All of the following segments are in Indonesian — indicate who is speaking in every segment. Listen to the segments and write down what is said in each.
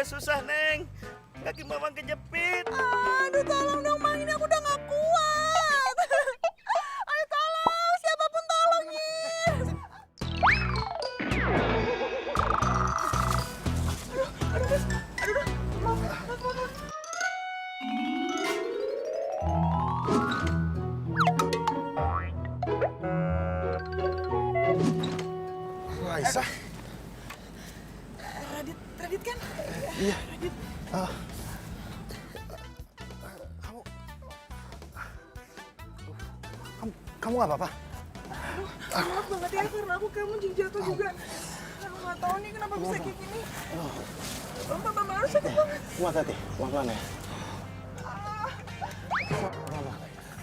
Speaker 1: susah, Neng. Kaki Mamang kejepit.
Speaker 2: Aduh, tolong dong, Mang. Ini aku udah gak kuat. Ayo tolong, siapapun tolongin. Aduh, maaf.
Speaker 3: Aisyah.
Speaker 2: Radit kan?
Speaker 3: Iya.
Speaker 2: Radit.
Speaker 3: Kamu nggak apa-apa?
Speaker 2: Maaf banget ya, karena aku kamu jadi jatuh juga. Aku nggak tahu nih kenapa bisa kayak gini. Mama harus sakit banget.
Speaker 3: Hati-hati, pelan-pelan ya.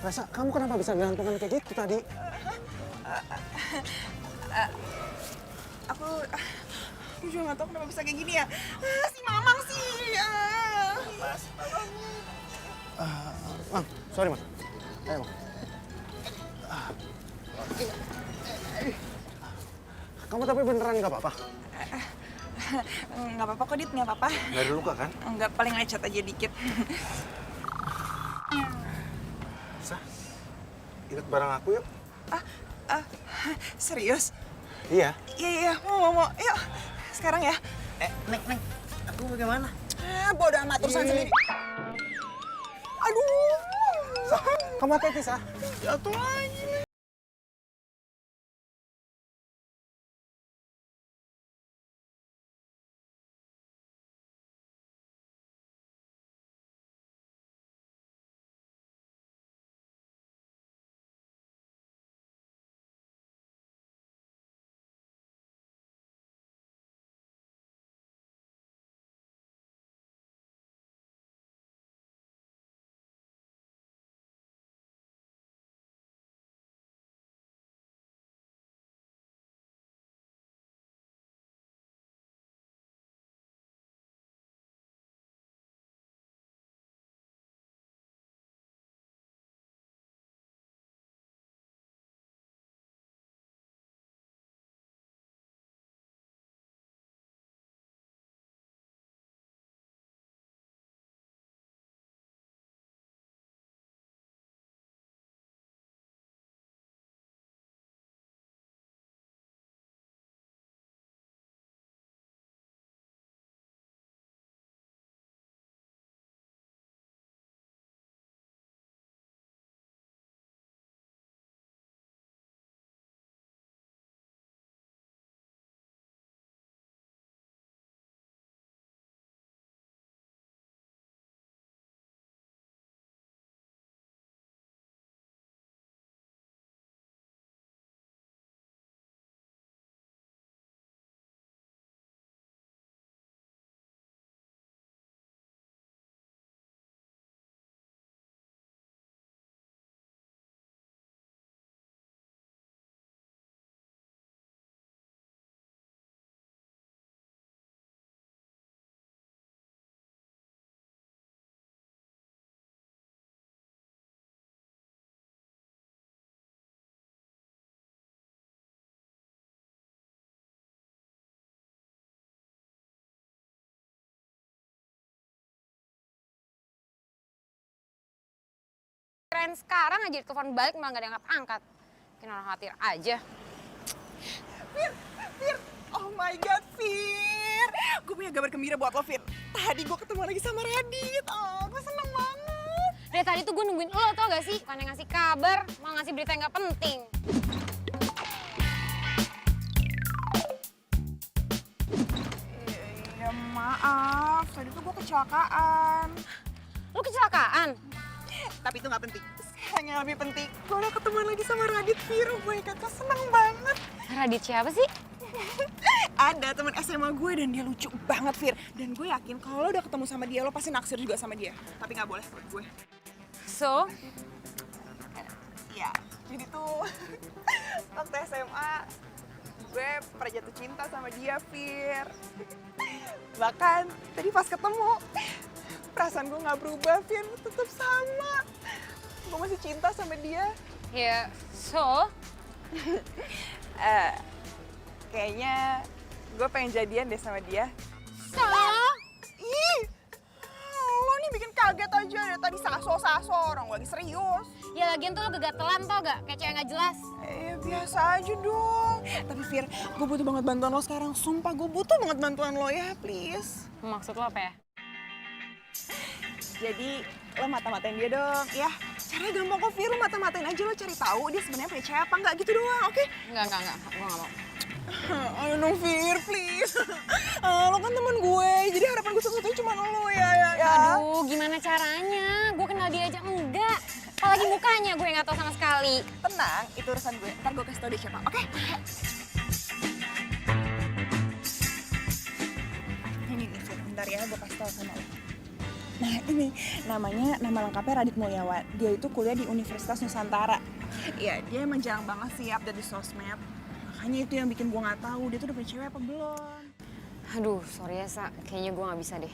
Speaker 3: Rasa, kamu kenapa bisa gantungan kayak gitu tadi?
Speaker 2: Aku juga nggak tahu kenapa bisa kayak gini ya. Si Mamang sih.
Speaker 3: Mang, sorry, Mang. Ayo, Mang. Kamu tapi beneran nggak apa-apa?
Speaker 2: Nggak apa-apa kok, Dit. Nggak apa-apa.
Speaker 3: Nggak ada luka kan?
Speaker 2: Nggak, paling lecet aja dikit.
Speaker 3: Sa, ikut bareng aku yuk.
Speaker 2: Serius?
Speaker 3: Iya.
Speaker 2: Iya, mau. Yuk, sekarang ya.
Speaker 1: Neng, aku bagaimana?
Speaker 2: Bodoh amat, urusan sendiri. Aduh.
Speaker 3: Sa, kamu hati-hati, Sa.
Speaker 2: Jatuh lagi.
Speaker 4: Keren sekarang aja telepon balik malah gak diangkat-angkat. Bikin orang khawatir aja.
Speaker 2: Fir, oh my god, Fir. Gue punya kabar gembira buat lo, Fir. Tadi gue ketemu lagi sama Radit. Oh, gue seneng banget.
Speaker 4: Dari tadi tuh gue nungguin lo, tau gak sih? Bukan yang ngasih kabar, malah ngasih berita yang gak penting.
Speaker 2: Ya maaf, tadi tuh gue kecelakaan.
Speaker 4: Lu kecelakaan?
Speaker 2: Tapi itu gak penting. Sekarang yang lebih penting, gue udah ketemu lagi sama Radit, Fir. Oh my god, gue seneng banget.
Speaker 4: Radit siapa sih?
Speaker 2: Ada teman SMA gue dan dia lucu banget, Fir. Dan gue yakin kalau lo udah ketemu sama dia, lo pasti naksir juga sama dia. Tapi nggak boleh buat gue.
Speaker 4: So?
Speaker 2: Ya, jadi tuh waktu SMA gue pernah jatuh cinta sama dia, Fir. Bahkan tadi pas ketemu, perasaan gue nggak berubah, Fir. Tetap sama. Gue masih cinta sama dia.
Speaker 4: Ya, so?
Speaker 2: Kayaknya gue pengen jadian deh sama dia.
Speaker 4: So?
Speaker 2: Ih, kaget aja dari tadi saso-saso, orang gue lagi serius.
Speaker 4: Ya lagian tuh lo gegatelan tau gak? Kayak cewek gak jelas.
Speaker 2: Biasa aja dong. Tapi Fir, gue butuh banget bantuan lo sekarang. Sumpah gue butuh banget bantuan lo ya, please.
Speaker 4: Maksud lo apa ya?
Speaker 2: Jadi lo mata-matain dia dong, ya. Caranya gampang kok Fir, lo mata-matain aja, lo cari tahu dia sebenarnya punya cewek apa enggak gitu doang, oke?
Speaker 4: Enggak, gue gak mau.
Speaker 2: Ayo dong Fir, please. Lo kan temen gue, jadi harapan gue satu-satunya cuma lo ya.
Speaker 4: Aduh, gimana caranya? Gue kenal dia aja enggak. Apalagi mukanya gue gak tahu sama sekali.
Speaker 2: Tenang, itu urusan gue. Ntar gue kasih tau dia siapa, oke? Ini nih Fir, bentar ya, gue kasih tau sama lo. Nah ini, nama lengkapnya Radit Mulyawan. Dia itu kuliah di Universitas Nusantara. Iya, dia emang jarang banget sih update di sosmed. Makanya itu yang bikin gue gak tahu dia tuh udah punya cewek apa belum.
Speaker 4: Aduh, sorry ya, Sa. Kayaknya gue gak bisa deh.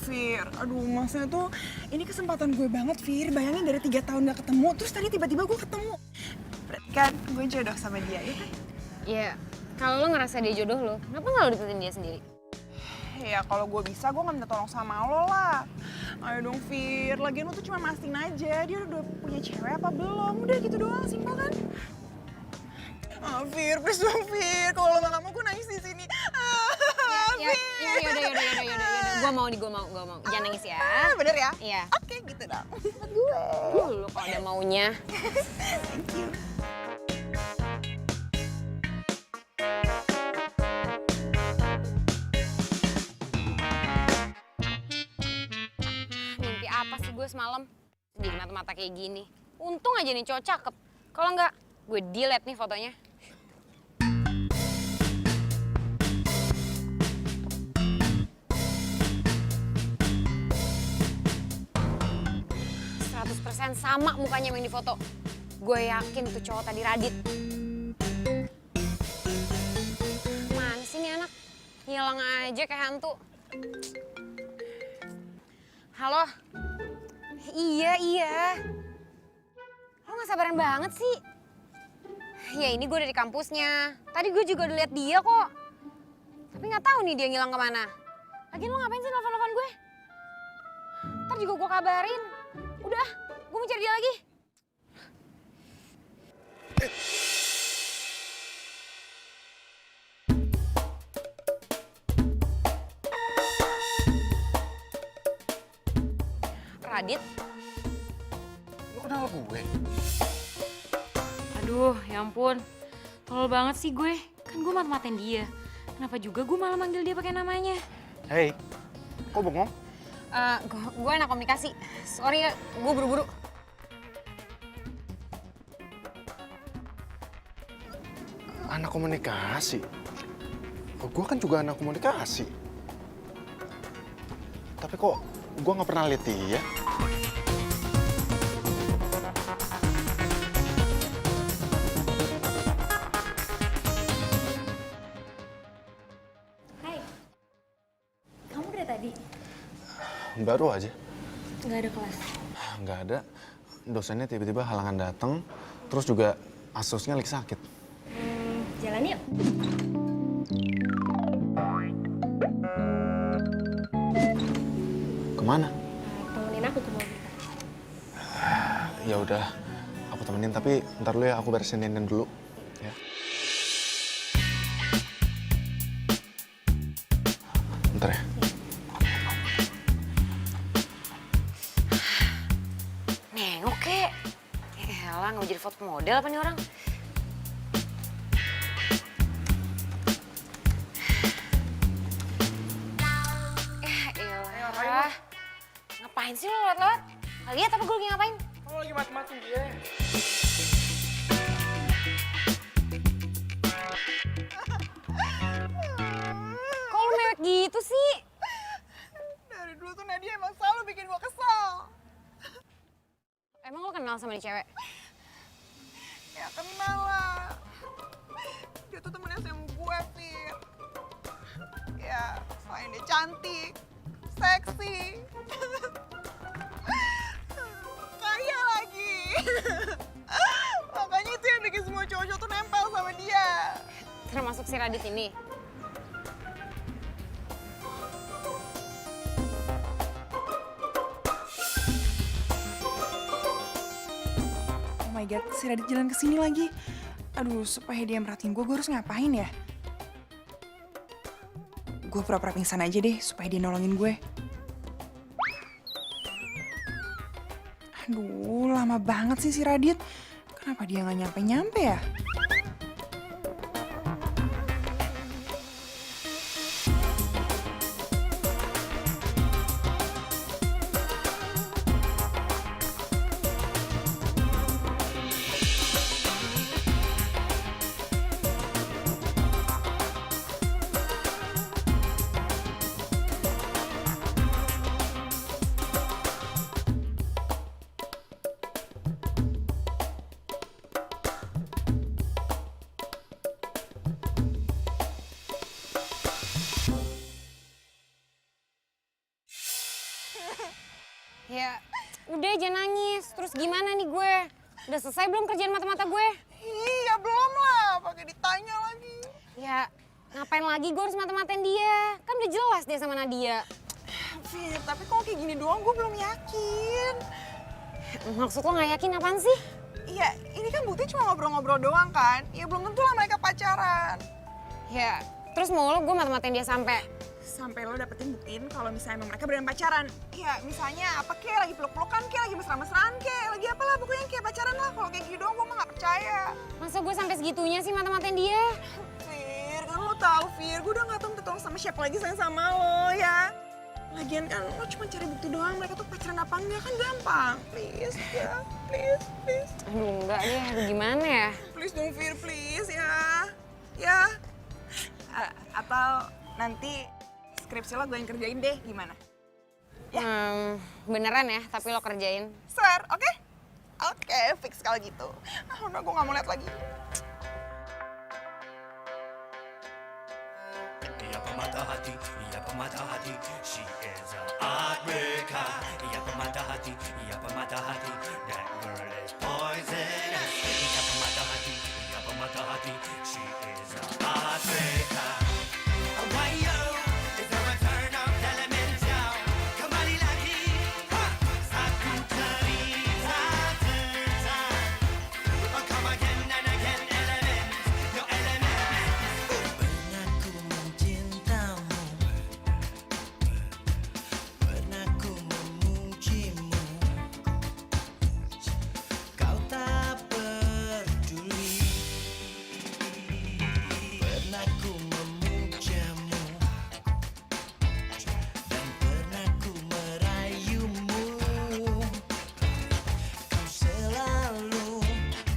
Speaker 2: Fir, aduh maksudnya tuh ini kesempatan gue banget Fir. Bayangin dari 3 tahun gak ketemu, terus tadi tiba-tiba gue ketemu. Berarti kan gue jodoh sama dia, ya kan?
Speaker 4: Iya, kalau lo ngerasa dia jodoh lo, kenapa gak lo deketin dia sendiri?
Speaker 2: Ya kalau gue bisa, gue gak minta tolong sama lo lah. Ayo dong Fir, lagian lo tuh cuma mastiin aja. Dia udah punya cewek apa belum? Udah gitu doang, simpel kan? Fir, please dong Fir. Kalau lo gak mau, gue nangis di sini.
Speaker 4: Yaudah. Gue mau. Jangan nangis ya.
Speaker 2: Bener ya?
Speaker 4: Iya.
Speaker 2: Oke, gitu dong. Gue.
Speaker 4: Lo kalau ada maunya.
Speaker 2: Thank you.
Speaker 4: Mimpi apa sih gue semalam? Jadi mata-mata kayak gini. Untung aja nih cowok cakep. Kalau enggak, gue delete nih fotonya. % sama mukanya yang di foto. Gue yakin tuh cowok tadi Radit. Mana sih nih anak? Hilang aja kayak hantu. Halo? Iya. Lo gak sabaran banget sih. Ya ini gue dari kampusnya. Tadi gue juga udah liat dia kok. Tapi gak tahu nih dia ngilang kemana. Lagian lo ngapain sih nelfon-nelfon gue? Ntar juga gue kabarin. Udah, gue mau cari dia lagi. Radit?
Speaker 3: Lu kenal gue?
Speaker 5: Aduh, ya ampun. Tolol banget sih gue. Kan gue mata-matain dia. Kenapa juga gue malah manggil dia pakai namanya?
Speaker 3: Hei, kok bengong?
Speaker 4: Gue anak komunikasi. Sorry ya, gue buru-buru.
Speaker 3: Anak komunikasi? Oh, gue kan juga anak komunikasi. Tapi kok gue nggak pernah lihat dia?
Speaker 5: Hai, kamu dari tadi?
Speaker 3: Baru aja.
Speaker 5: Nggak ada kelas?
Speaker 3: Nggak ada. Dosennya tiba-tiba halangan datang. Terus juga asosnya lagi sakit.
Speaker 5: Jalan yuk.
Speaker 3: Kemana?
Speaker 5: Temenin aku ke mobil.
Speaker 3: Ya udah, aku temenin. Tapi ntar dulu ya, aku beresin dandan dulu. Ya. Bentar ya.
Speaker 4: Nengok kek. Elah, nggak jadi foto model apa nih orang? Elah. Ngapain sih lo lewat-lewat? Nggak lihat apa gue lagi ngapain?
Speaker 1: Kamu lagi mati-mati dia.
Speaker 4: Kok lu mewek gitu sih?
Speaker 2: Dari dulu tuh Nadia emang selalu bikin gue kesel.
Speaker 4: Emang lo kenal sama nih cewek?
Speaker 2: Ya kenal lah. Dia tuh temen SMA gue, Fir. Ya, selain dia cantik, seksi, kaya lagi. Makanya itu yang bikin semua cowok-cowok tuh nempel sama dia.
Speaker 4: Termasuk si Radit ini?
Speaker 2: God, si Radit jalan kesini lagi. Aduh, supaya dia merhatiin gue harus ngapain ya? Gue pura-pura pingsan aja deh, supaya dia nolongin gue. Aduh, lama banget sih si Radit. Kenapa dia nggak nyampe-nyampe ya?
Speaker 4: Ya, udah jangan nangis. Terus gimana nih gue? Udah selesai belum kerjaan mata-mata gue?
Speaker 2: Iya belum lah, pakai ditanya lagi.
Speaker 4: Ya, ngapain lagi gue harus mata-matain dia? Kan udah jelas dia sama Nadia.
Speaker 2: Fir, tapi kalau kayak gini doang gue belum yakin.
Speaker 4: Maksud lo gak yakin apaan sih?
Speaker 2: Iya, ini kan bukti cuma ngobrol-ngobrol doang kan? Ya belum tentu lah mereka pacaran.
Speaker 4: Ya, terus mau lo gue mata-matain dia sampai
Speaker 2: Sampai lo dapetin buktiin kalau misalnya emang mereka beneran pacaran. Ya misalnya apa kayak lagi peluk-pelukan kayak lagi mesra-mesraan kayak lagi apalah pokoknya kayak pacaran lah. Kalau kayak gitu doang gue mah gak percaya.
Speaker 4: masa gue sampai segitunya sih mata-matain dia?
Speaker 2: Fir, kan lo tau Fir, gue udah gak tau minta tolong sama siapa lagi sayang sama lo ya. Lagian kan lo cuma cari bukti doang mereka tuh pacaran apa enggak kan gampang. Please ya, please, please.
Speaker 4: Aduh enggak deh, aduh gimana ya?
Speaker 2: Please dong Fir, please ya. Ya. Atau nanti skripsi lo gue yang kerjain deh, gimana?
Speaker 4: Beneran ya, tapi lo kerjain.
Speaker 2: Swear, oke? Oke, fix kalau gitu. Udah gue gak mau lihat lagi.
Speaker 6: Ia pemata hati, ia pemata hati. She is a heartbreaker. Ia pemata hati, ia pemata hati. That girl is poisonous. Ia pemata hati, ia pemata hati. She is a heartbreaker. Why yo? Is there a turn of elemental? Kembali lagi, satu cerita tentang. Oh, come again and again, elements, no elements. Pernah ku mencintamu, pernah ku memujimu. Kau tak peduli. Pernah ku memujamu dan pernah ku merayumu. Kau selalu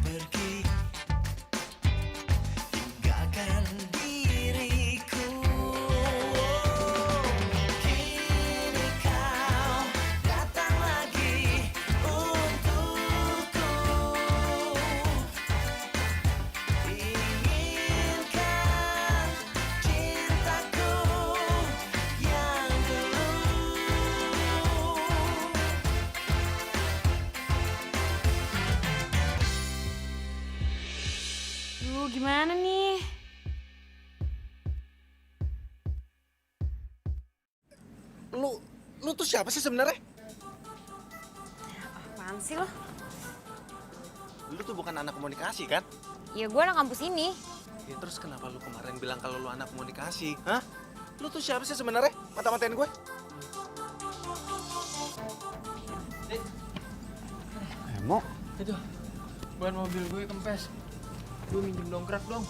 Speaker 6: pergi, tinggalkan diriku. Kini kau datang lagi untukku. Inginkan cintaku yang dulu.
Speaker 5: Duh, gimana nih?
Speaker 3: Lu tuh siapa sih sebenarnya?
Speaker 4: Apaan sih lo?
Speaker 3: Lu tuh bukan anak komunikasi kan?
Speaker 4: Ya gue anak kampus ini.
Speaker 3: Ya terus kenapa lu kemarin bilang kalau lu anak komunikasi? Hah? Lu tuh siapa sih sebenarnya? Mata-matain gue? Emo?
Speaker 7: Itu, ban mobil gue kempes. Gue minjem dongkrak dong.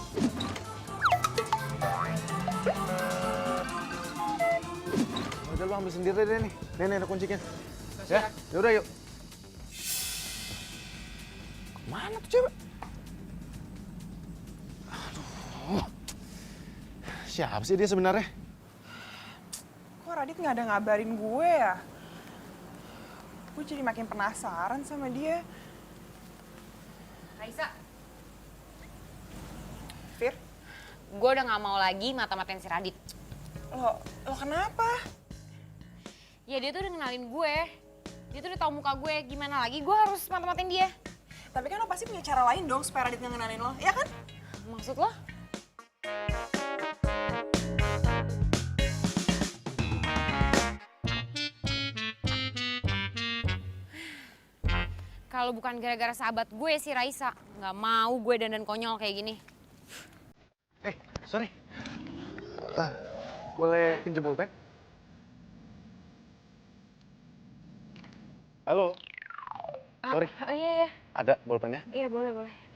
Speaker 3: Udah lu ambil sendiri deh nih. Nih ada kuncinya. Ya, yaudah yuk. Mana tuh cewek? Aduh. Siapa sih dia sebenarnya?
Speaker 2: Kok Radit gak ada ngabarin gue ya? Gue jadi makin penasaran sama dia.
Speaker 4: Raisa,
Speaker 2: Fir,
Speaker 4: gue udah gak mau lagi mata-matain si Radit.
Speaker 2: lo kenapa?
Speaker 4: Ya dia tuh udah kenalin gue. Dia tuh udah tau muka gue. Gimana lagi gue harus mata-matain dia?
Speaker 2: Tapi kan lo pasti punya cara lain dong supaya Radit nggak ngenalin lo, ya kan?
Speaker 4: Maksud lo? Kalau bukan gara-gara sahabat gue si Raisa, nggak mau gue dandan konyol kayak gini.
Speaker 3: Sorry. Boleh pinjem pulpen? Halo. Sorry.
Speaker 4: Oh iya,
Speaker 3: Ada pulpennya?
Speaker 4: iya boleh,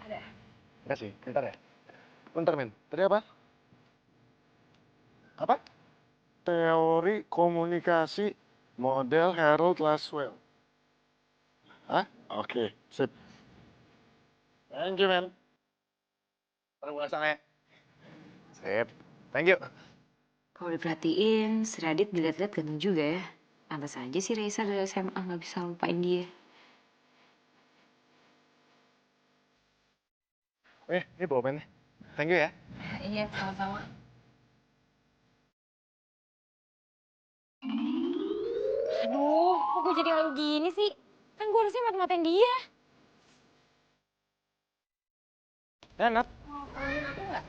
Speaker 4: ada.
Speaker 3: Makasih. Bentar ya. Bentar, men. Tadi apa? Apa? Teori komunikasi model Harold Laswell. Hah? Oke, sip. Thank you, men. Ntar gue kesana ya. Sip. Thank you.
Speaker 5: Kalau diperhatiin, si Radit dilihat-lihat ganteng juga ya. Pantas aja si Raisa dari SMA nggak bisa lupain dia.
Speaker 3: Ini bawa pennya. Thank you ya.
Speaker 5: Iya, sama-sama.
Speaker 4: Aduh, kok gue jadi lalu gini sih? Kan gue harusnya mata-matain dia.
Speaker 3: Nat.
Speaker 4: Tolongin aku nggak?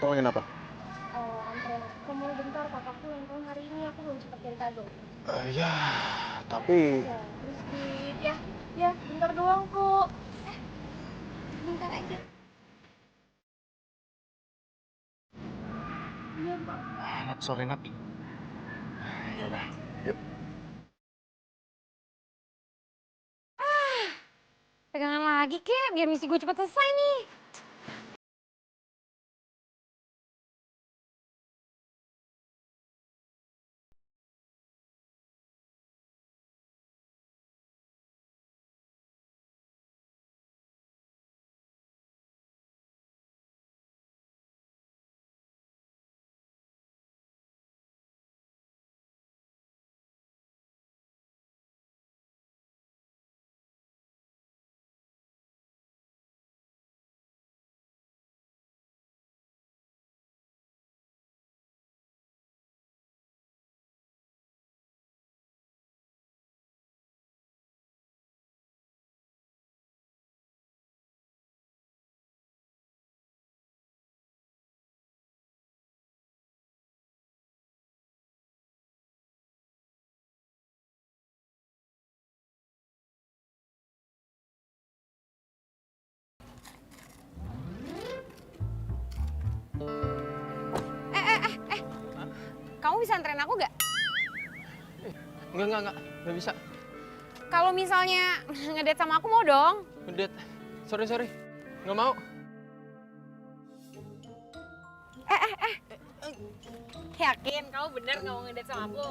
Speaker 3: Tolongin apa?
Speaker 4: Anterin aku mau bentar, kakakku ulang tahun hari ini, aku belum cepet kirim kado.
Speaker 3: Ya, tapi...
Speaker 4: Ya, Rizky, ya, bentar doang kok. Bentar aja.
Speaker 3: Nat, sorry, Nat. Yaudah, yuk.
Speaker 4: Pegangan lagi, kek, biar misi gue cepet selesai nih. Kamu bisa anterin aku gak?
Speaker 7: Nggak bisa.
Speaker 4: Kalau misalnya ngedate sama aku mau dong.
Speaker 7: Udah, sorry. Nggak mau.
Speaker 4: Yakin kamu bener gak mau ngedate sama aku?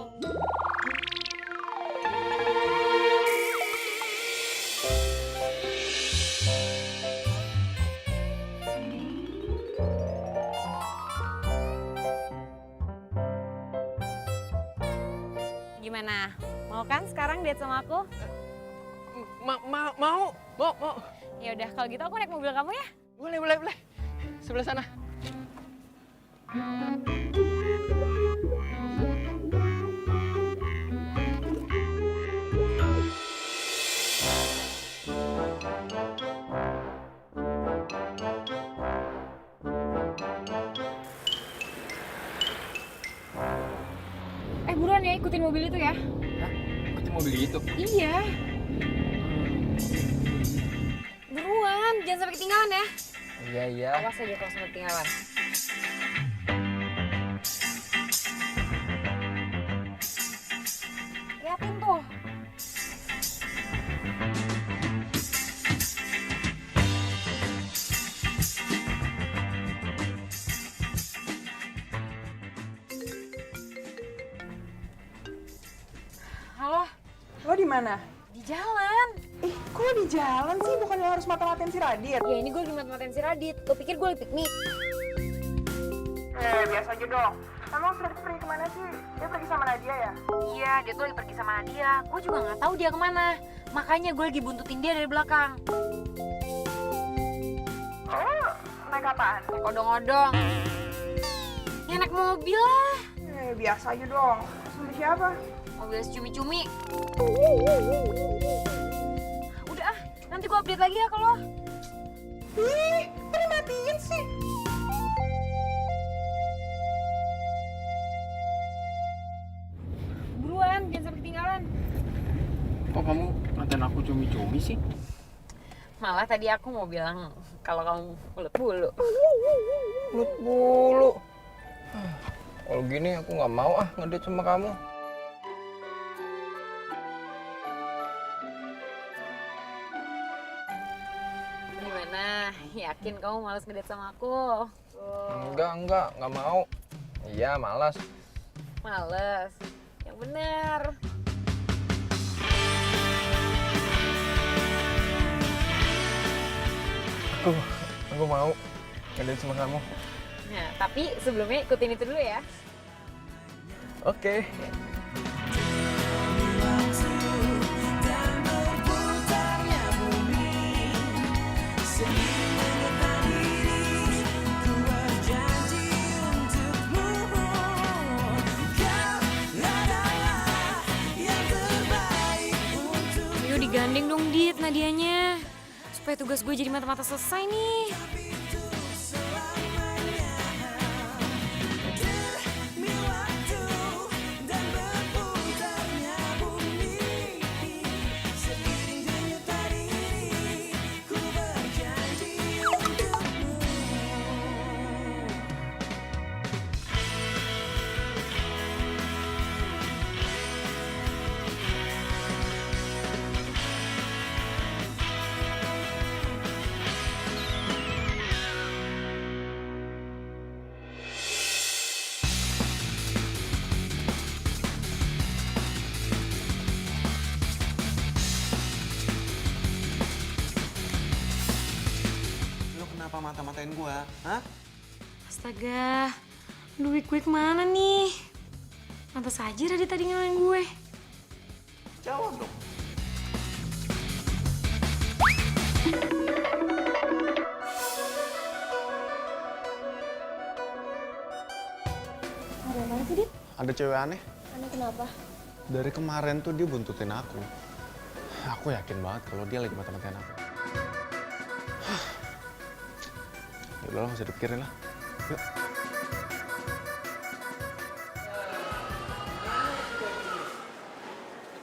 Speaker 4: Gimana? Mau kan sekarang date sama aku?
Speaker 7: Mau.
Speaker 4: Ya udah, kalau gitu aku naik mobil kamu ya.
Speaker 7: Boleh. Sebelah sana.
Speaker 4: Buruan ya, ikutin mobil itu ya.
Speaker 7: Hah? Ikutin mobil itu?
Speaker 4: Iya. Buruan, jangan sampai ketinggalan ya.
Speaker 7: Iya.
Speaker 4: Awas aja kalau sampai ketinggalan. Liatin tuh. Halo,
Speaker 2: Lo di mana?
Speaker 4: di jalan.
Speaker 2: Kok lo di jalan sih? Bukannya harus mata-matain si Radit?
Speaker 4: Ya ini gue lagi mata-matain si Radit. Lo pikir gue lagi piknik?
Speaker 2: Biasa aja dong. Emang si Radit pergi kemana sih? Dia pergi sama Nadia ya?
Speaker 4: Iya, dia tuh lagi pergi sama Nadia. Gue juga nggak tahu dia kemana. Makanya gue lagi buntutin dia dari belakang.
Speaker 2: Oh, naik apaan?
Speaker 4: Naik odong-odong. Ya naik mobil lah.
Speaker 2: Biasa aja dong. Sama siapa?
Speaker 4: Mobil cumi-cumi. Udah ah, nanti gue update lagi ya kalau.
Speaker 2: Ih, kok dimatiin sih?
Speaker 4: Buruan, jangan sampai ketinggalan.
Speaker 7: Kok kamu ngatain aku cumi-cumi sih?
Speaker 5: Malah tadi aku mau bilang kalau kamu ulet bulu.
Speaker 7: Mulut bulu. Kalau gini aku nggak mau ngedate sama kamu.
Speaker 5: Gimana? Yakin kamu malas ngedate sama aku?
Speaker 7: Enggak, nggak mau. Iya, malas.
Speaker 5: Males. Yang bener.
Speaker 7: Aku mau ngedate sama kamu.
Speaker 5: Nah, tapi sebelumnya ikutin itu dulu ya.
Speaker 7: Oke.
Speaker 5: Ayo digandeng dong, Dit, Nadianya. Supaya tugas gue jadi mata-mata selesai nih.
Speaker 3: Lo kenapa mata-matain gua? Hah?
Speaker 5: Astaga, duit gue kemana nih? Pantas aja Radit tadi ngelain gue.
Speaker 3: Jawab dong.
Speaker 8: Ada apaan sih, Dit?
Speaker 3: Ada cewek aneh.
Speaker 8: Aneh kenapa?
Speaker 3: Dari kemarin tuh dia buntutin aku. Aku yakin banget kalau dia lagi mata-matain aku. Ya udah lah, nggak usah dipikirin lah. Yuk.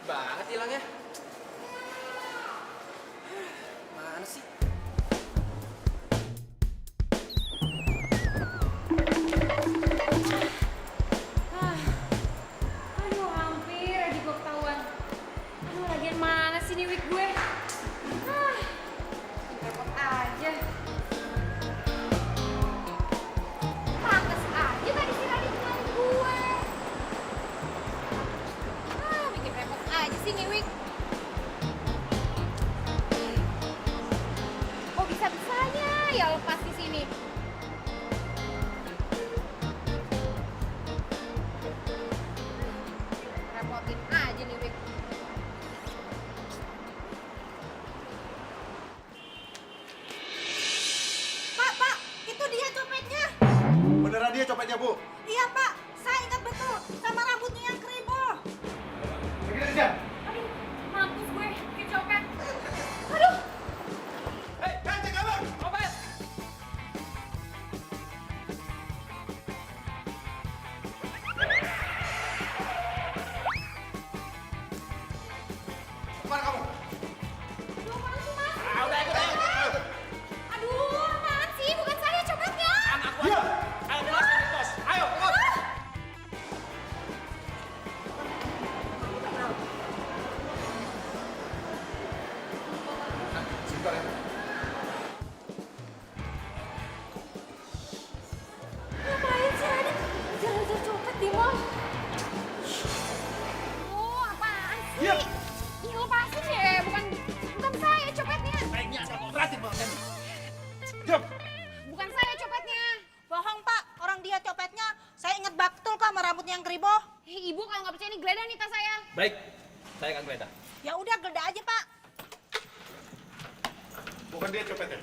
Speaker 7: Banget hilangnya. Mana sih?
Speaker 5: Aduh, hampir aja gue ketahuan. Aduh, lagian mana sih nih wig gue? Repot aja. Pantes aja tadi si Radit ngelain gue. Bikin repot aja sih nih wig. Kok bisa-bisanya ya lepas di sini? Repotin aja nih wig.
Speaker 9: Pak, itu dia copetnya.
Speaker 3: Beneran dia copetnya, Bu?
Speaker 9: Iya, Pak. Saya ingat betul sama rambutnya yang keribo.
Speaker 5: Aduh, mampus gue, kecopet. Aduh, apaan sih? Bukan saya copetnya. Ngapain sih Radit? Jalan-jalan copet di mall. Oh, apaan sih? Ih, lepasin deh. Bukan saya copetnya. Bukan saya copetnya.
Speaker 9: Bohong, Pak. Orang dia copetnya. Saya ingat betul kok sama rambutnya yang keribo.
Speaker 5: Ibu kalau nggak percaya nih geledah nih tas saya.
Speaker 6: Baik, saya akan geledah.
Speaker 9: Ya udah, geledah aja, Pak.
Speaker 3: Bukan dia copetnya.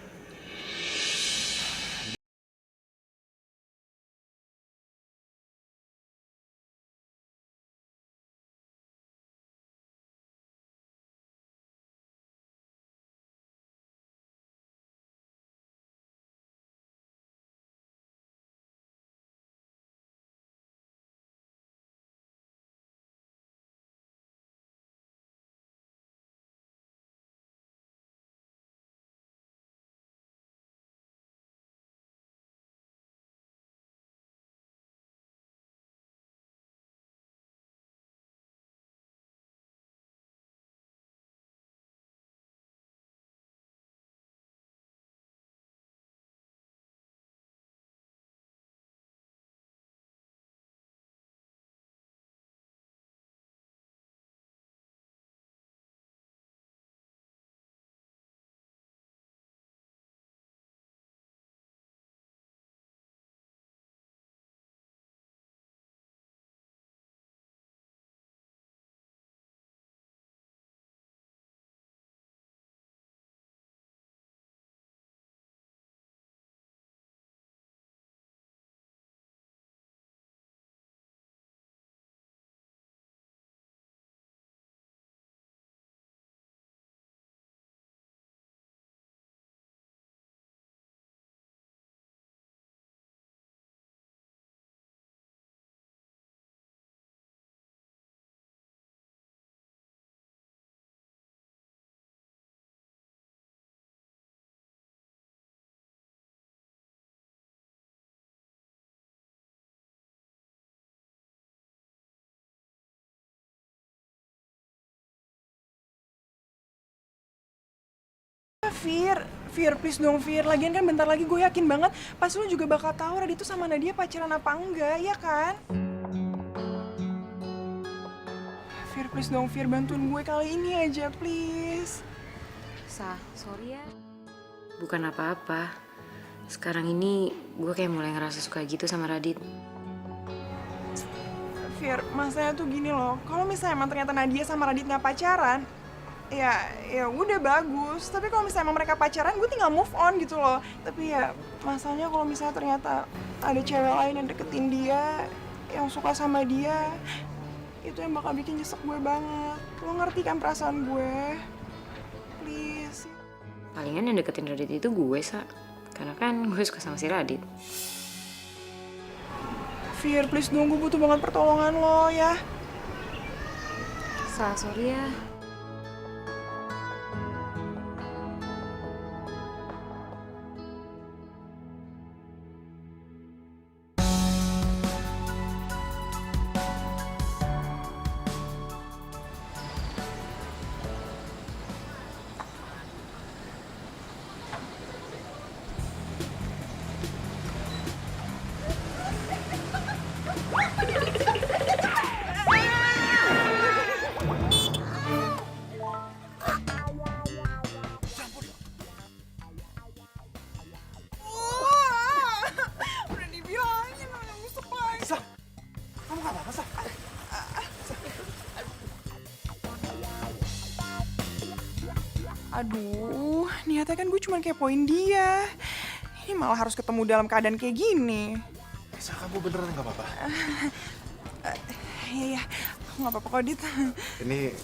Speaker 2: Fir. Fir, please dong Fir. Lagian kan bentar lagi gue yakin banget pasti lu juga bakal tahu Radit tuh sama Nadia pacaran apa enggak, ya kan? Fir, please dong Fir, bantuin gue kali ini aja, please.
Speaker 5: Sorry ya. Bukan apa-apa. Sekarang ini gue kayak mulai ngerasa suka gitu sama Radit.
Speaker 2: Fir, masalahnya tuh gini loh, kalau misalnya emang ternyata Nadia sama Radit nggak pacaran, ya udah bagus. Tapi kalau misalnya emang mereka pacaran, gue tinggal move on gitu loh. Tapi ya masalahnya kalau misalnya ternyata ada cewek lain yang deketin dia, yang suka sama dia, itu yang bakal bikin nyesek gue banget. Lo ngerti kan perasaan gue? Please.
Speaker 5: Palingan yang deketin Radit itu gue, Sa. Karena kan gue suka sama si Radit.
Speaker 2: Fir, please dong, gue butuh banget pertolongan lo ya.
Speaker 5: Sorry ya.
Speaker 2: Udah dibilangin, malah ngusep lagi.
Speaker 3: Sa, kamu gak apa-apa, Sa?
Speaker 2: Aduh, niatnya kan gue cuma kepoin dia. Ini malah harus ketemu dalam keadaan kayak gini.
Speaker 3: Sa, kamu beneran gak apa-apa?
Speaker 2: Iya, aku gak apa-apa kok, Dit.
Speaker 3: Ini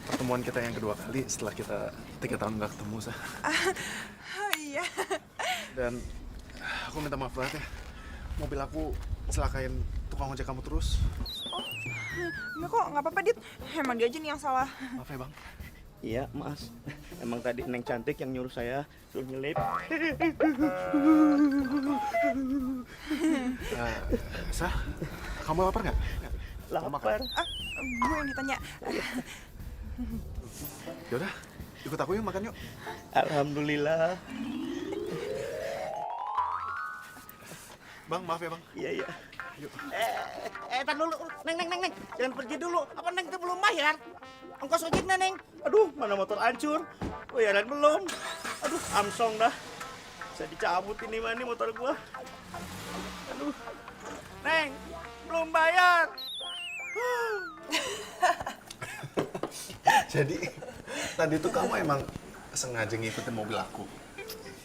Speaker 3: pertemuan kita yang kedua kali setelah kita 3 tahun gak ketemu, Sa.
Speaker 2: Iya.
Speaker 3: Dan aku minta maaf banget ya. Mobil aku celakain tukang ojek kamu terus.
Speaker 2: Enggak kok, gak apa-apa, Dit. Emang dia aja nih yang salah.
Speaker 3: Maaf ya, Bang.
Speaker 1: Iya, Mas. Emang tadi Neng Cantik yang nyuruh saya suruh nyelip.
Speaker 3: Sa, kamu lapar nggak?
Speaker 1: Lapar.
Speaker 2: Gue yang ditanya.
Speaker 3: Yaudah, ikut aku yuk makan yuk.
Speaker 1: Alhamdulillah.
Speaker 3: Bang, maaf ya, Bang.
Speaker 1: Iya, iya.
Speaker 3: Yuk.
Speaker 1: Tar dulu. Neng. Jangan pergi dulu. Apa Neng itu belum bayar? Ongkos ojeknya, Neng. Aduh, mana motor hancur. Bayaran belum. Aduh, Amsong dah. Bisa dicabut ini mah nih motor gua. Aduh. Neng, belum bayar.
Speaker 3: Jadi, tadi tuh kamu emang sengaja ngikutin mobil aku.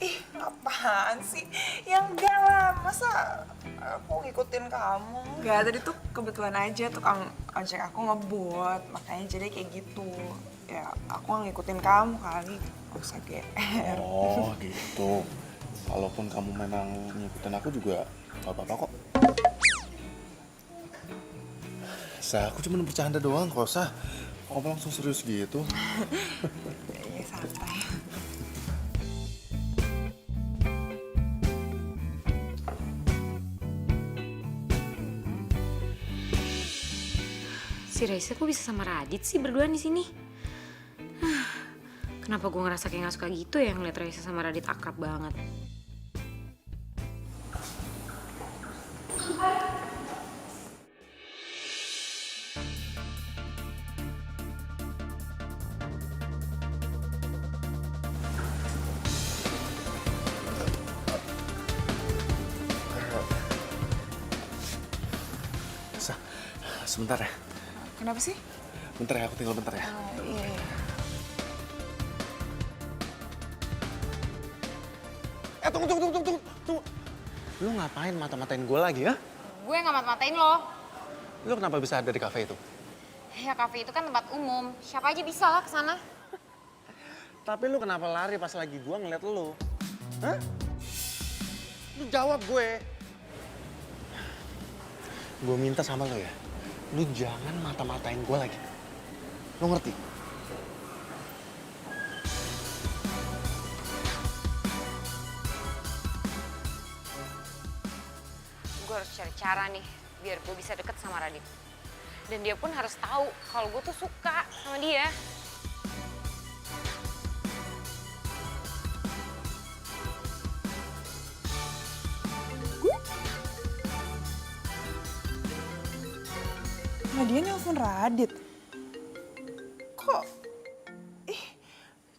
Speaker 2: Ih, apaan sih? Ya enggak lah, masa aku ngikutin kamu? Enggak, tadi tuh kebetulan aja tukang ojek aku ngebut, makanya jadi kayak gitu. Ya, aku ngikutin kamu kali, gak usah GR.
Speaker 3: Oh, gitu. Kalaupun kamu memang ngikutin aku juga gak apa-apa kok. Sa, aku cuma bercanda doang kok, Sa. Kamu langsung serius gitu.
Speaker 2: Iya, santai.
Speaker 5: Si Raisa kok bisa sama Radit sih berduaan di sini? Kenapa gue ngerasa kayak gak suka gitu ya ngeliat Raisa sama Radit akrab banget?
Speaker 3: Sa, sebentar ya.
Speaker 2: Kenapa sih?
Speaker 3: Bentar ya, aku tinggal bentar ya.
Speaker 2: Iya.
Speaker 3: Tunggu. Lu ngapain mata-matain gue lagi ya?
Speaker 4: Gue nggak mata-matain lo.
Speaker 3: Lu kenapa bisa ada di kafe itu?
Speaker 4: Ya kafe itu kan tempat umum. Siapa aja bisa lah kesana.
Speaker 3: Tapi lu kenapa lari pas lagi gue ngeliat lu? Hah? Lu jawab gue. Gue minta sama lo ya, lu jangan mata-matain gue lagi. Lu ngerti?
Speaker 4: Gue harus cari cara nih biar gue bisa deket sama Radit. Dan dia pun harus tahu kalau gue tuh suka sama dia.
Speaker 2: Nadia nelfon Radit. Kok,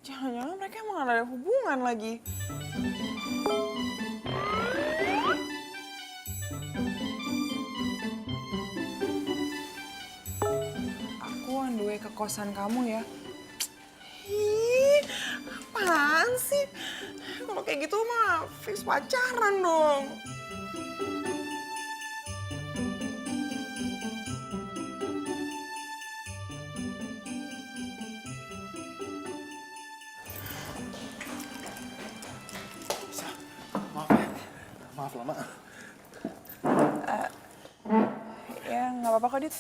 Speaker 2: jangan-jangan mereka emang ada hubungan lagi. Aku on the way ke kosan kamu ya. Ih, apaan sih? Kalau kayak gitu mah fix pacaran dong.
Speaker 3: Maaf ya. Maaf lama.
Speaker 2: Ya, nggak apa-apa kok, Dit.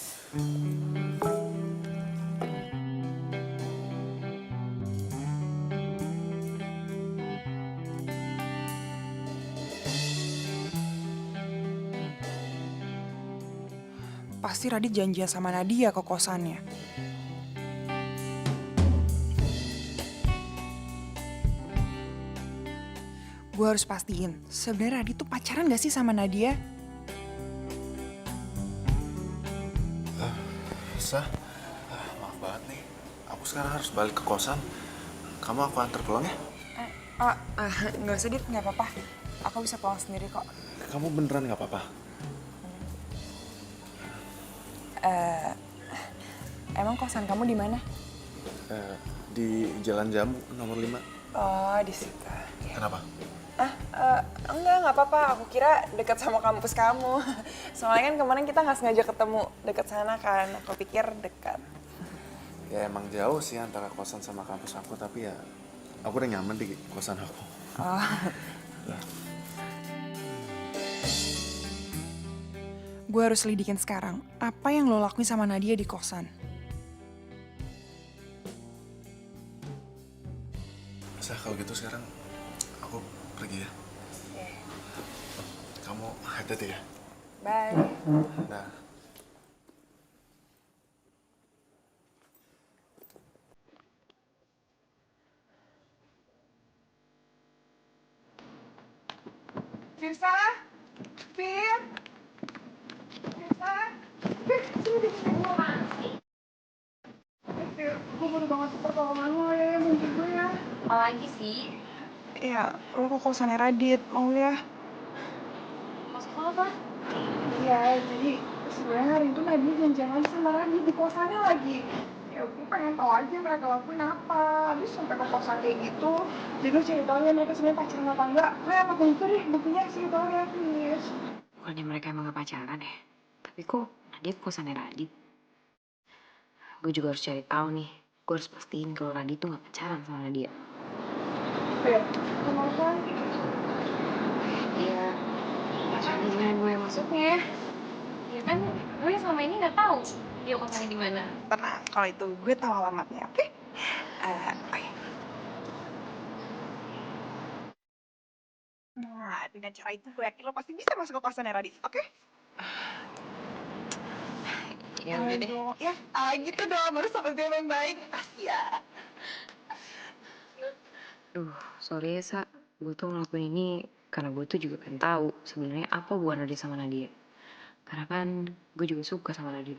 Speaker 2: Pasti Radit janjian sama Nadia ke kosannya. Gue harus pastiin, sebenarnya Radit tuh pacaran gak sih sama Nadia?
Speaker 3: Sa, maaf banget nih. Aku sekarang harus balik ke kosan. Kamu aku antar pulang ya?
Speaker 2: Nggak usah, Dit, nggak apa-apa. Aku bisa pulang sendiri kok.
Speaker 3: Kamu beneran nggak apa-apa?
Speaker 2: Emang kosan kamu di mana?
Speaker 3: Di Jalan Jamu nomor 5.
Speaker 2: Oh, di situ.
Speaker 3: Kenapa?
Speaker 2: Nggak apa-apa. Aku kira dekat sama kampus kamu. Soalnya kan kemarin kita nggak sengaja ketemu dekat sana kan. Aku pikir dekat.
Speaker 3: Ya emang jauh sih antara kosan sama kampus aku, tapi ya aku udah nyaman di kosan aku.
Speaker 2: Oh.
Speaker 3: Lah.
Speaker 2: Gue harus lidikin sekarang. Apa yang lo lakuin sama Nadia di kosan?
Speaker 3: Sa, kalau gitu sekarang aku pergi ya. Kamu hati-hati ya.
Speaker 2: Bye.
Speaker 3: Nah.
Speaker 2: Firsa? Fir? Firsa? Fir, sini deh. Fir, gue butuh banget pertolongan lo ya, bantu gue ya.
Speaker 4: Apa lagi sih?
Speaker 2: Iya, lo ke kosannya Radit, mau ya?
Speaker 4: Maksud lo apa?
Speaker 2: Iya, jadi sebenarnya hari itu Nadia janjian lagi sama Radit di kosannya lagi. Ya gue pengen tahu aja mereka lakuin apa. Habis sampai ke kosan kayak gitu. Jadi lo cari tahu ya mereka sebenarnya pacaran apa enggak. Lo yang lakuin itu deh, buktinya cari tahu ya, please.
Speaker 5: Bukannya mereka emang gak pacaran ya? Tapi kok Nadia ke kosannya Radit? Gue juga harus cari tahu nih. Gue harus pastiin kalau Radit tuh gak pacaran sama Nadia.
Speaker 2: Fir, kenapa?
Speaker 5: Ya, pacaran gimana gue maksudnya? Ya kan gue selama ini gak tahu dia kosannya di mana.
Speaker 2: Tenang, kalau itu gue tahu alamatnya, oke? Oke. Nah, dengan cara itu gue yakin lo pasti bisa masuk ke kosannya Radit, oke?
Speaker 5: Ya udah deh.
Speaker 2: Ya, gitu dong, baru sahabat gue yang baik. Ya.
Speaker 5: Duh, sorry ya, Sa. Gue tuh ngelakuin ini karena gue tuh juga pengen tahu sebenarnya apa hubungan Radit sama Nadia. Karena kan gue juga suka sama Radit.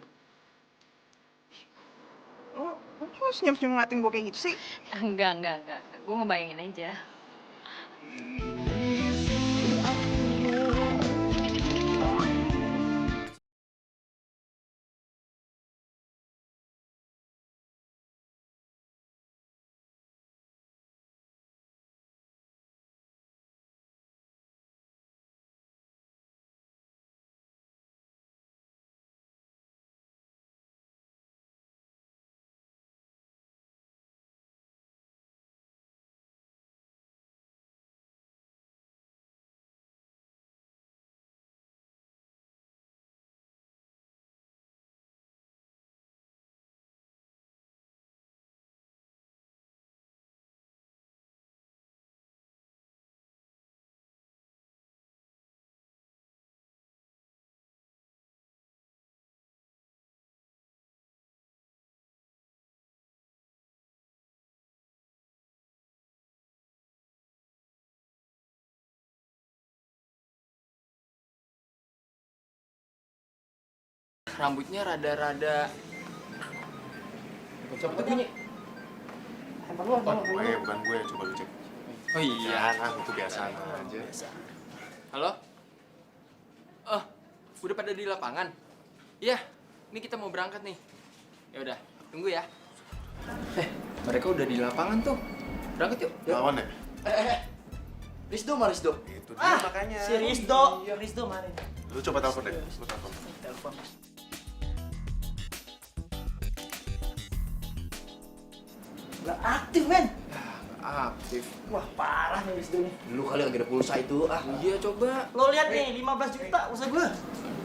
Speaker 2: Lo cuma senyum-senyum ngeliatin gue kayak gitu sih?
Speaker 5: Enggak. Gue ngebayangin aja.
Speaker 7: rambutnya rada-rada. Siapa tuh bunyi?
Speaker 3: Oh, bukan gue, coba lu cek.
Speaker 7: Oh iya.
Speaker 3: Itu biasa aja.
Speaker 7: Halo? Oh, udah pada di lapangan? Iya, ini kita mau berangkat nih. Ya udah, tunggu ya. Mereka udah di lapangan tuh. Berangkat yuk.
Speaker 3: Lawan ya?
Speaker 1: Rizdo mah Rizdo.
Speaker 3: Itu dia makanya.
Speaker 1: Si Rizdo. Rizdo mana?
Speaker 3: Lu coba telepon deh. Lu telepon.
Speaker 1: Telepon. Nggak aktif, men.
Speaker 3: Aktif.
Speaker 1: Wah, parah nih Rizdo nih.
Speaker 7: Lu kali lagi ada pulsa itu. Iya, coba.
Speaker 1: Lo lihat nih, 15 juta usaha gue.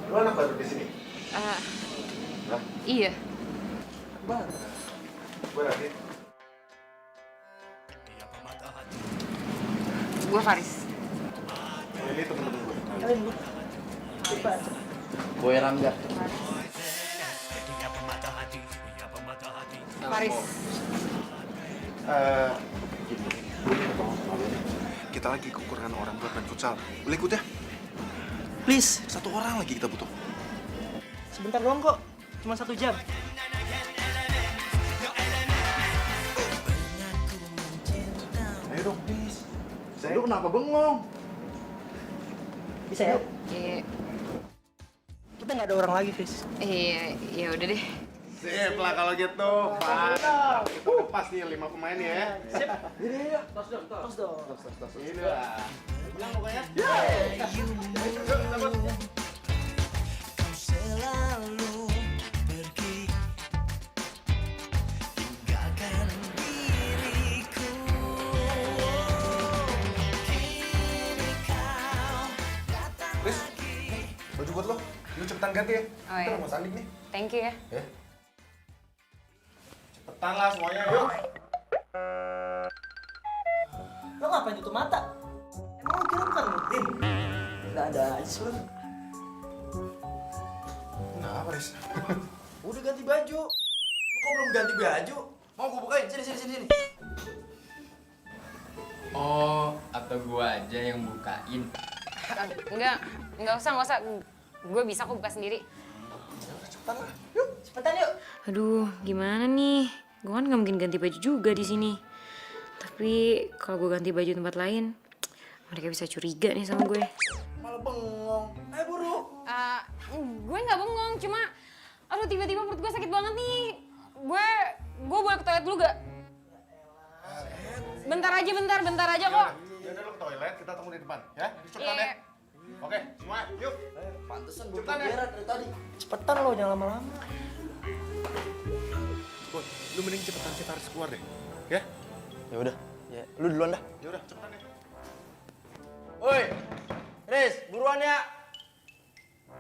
Speaker 3: Lu anak baru di sini?
Speaker 5: Iya.
Speaker 1: Baru.
Speaker 3: Gue nanti.
Speaker 5: Gue Faris.
Speaker 3: Ini temen-temen gue.
Speaker 1: Kalian lu. Coba.
Speaker 7: Boy Rangga.
Speaker 5: Faris.
Speaker 3: Gini. Gue minta tolong sama lu nih. Kita lagi kekurangan orang buat main futsal. Boleh ikut ya? Please, 1 orang lagi kita butuh.
Speaker 1: Sebentar doang kok. Cuma 1 jam.
Speaker 3: Ayo dong, please. Lu kenapa bengong?
Speaker 1: Bisa ya?
Speaker 5: Iya.
Speaker 1: Kita nggak ada orang lagi, Fis.
Speaker 5: Iya, ya udah deh.
Speaker 3: Sip lah kalau gitu. Mantap. Kita udah pas nih 5 pemain ya.
Speaker 1: Sip. Ini ya. Tos dong. Tos dong.
Speaker 3: Ini lah.
Speaker 1: Bilang pokoknya.
Speaker 6: Kau selalu pergi, tinggalkan diriku. Kini kau datang
Speaker 3: Riz, baju buat lo. Lu cepetan ganti ya.
Speaker 5: Oh,
Speaker 3: Kita
Speaker 5: iya.
Speaker 3: mau sanding nih.
Speaker 5: Thank you ya.
Speaker 3: Ya. Cepetan lah semuanya, yuk.
Speaker 1: Lo ngapain tutup mata? Emang lo kira bukan mutim? Nggak ada aja lo.
Speaker 3: Kenapa, Riz?
Speaker 1: Udah ganti baju. Lo kok belum ganti baju? Mau gue bukain? Sini.
Speaker 7: Oh, atau gua aja yang bukain.
Speaker 5: Enggak usah. Gue bisa kok buka sendiri.
Speaker 3: Cepetan lah.
Speaker 1: Cepetan yuk.
Speaker 5: Aduh, gimana nih? Gue kan nggak mungkin ganti baju juga di sini. Tapi kalau gue ganti baju tempat lain, mereka bisa curiga nih sama gue.
Speaker 1: Malah bengong. Ayo buru.
Speaker 5: Gue nggak bengong, cuma aduh tiba-tiba perut gue sakit banget nih. Gue boleh ke toilet dulu gak? Bentar aja kok.
Speaker 3: Ya udah lo ke toilet, kita tunggu di depan, ya. Cepetan ya. Oke, semua yuk.
Speaker 1: Pantesan gue
Speaker 3: Cepetan ya.
Speaker 1: kegeran dari tadi. Cepetan lo, jangan lama-lama.
Speaker 3: Boy, lu mending cepetan si Faris keluar deh. Ya?
Speaker 1: Ya udah. Ya, lu duluan dah.
Speaker 3: Ya udah, cepetan ya.
Speaker 1: Woi, Riz, buruan ya.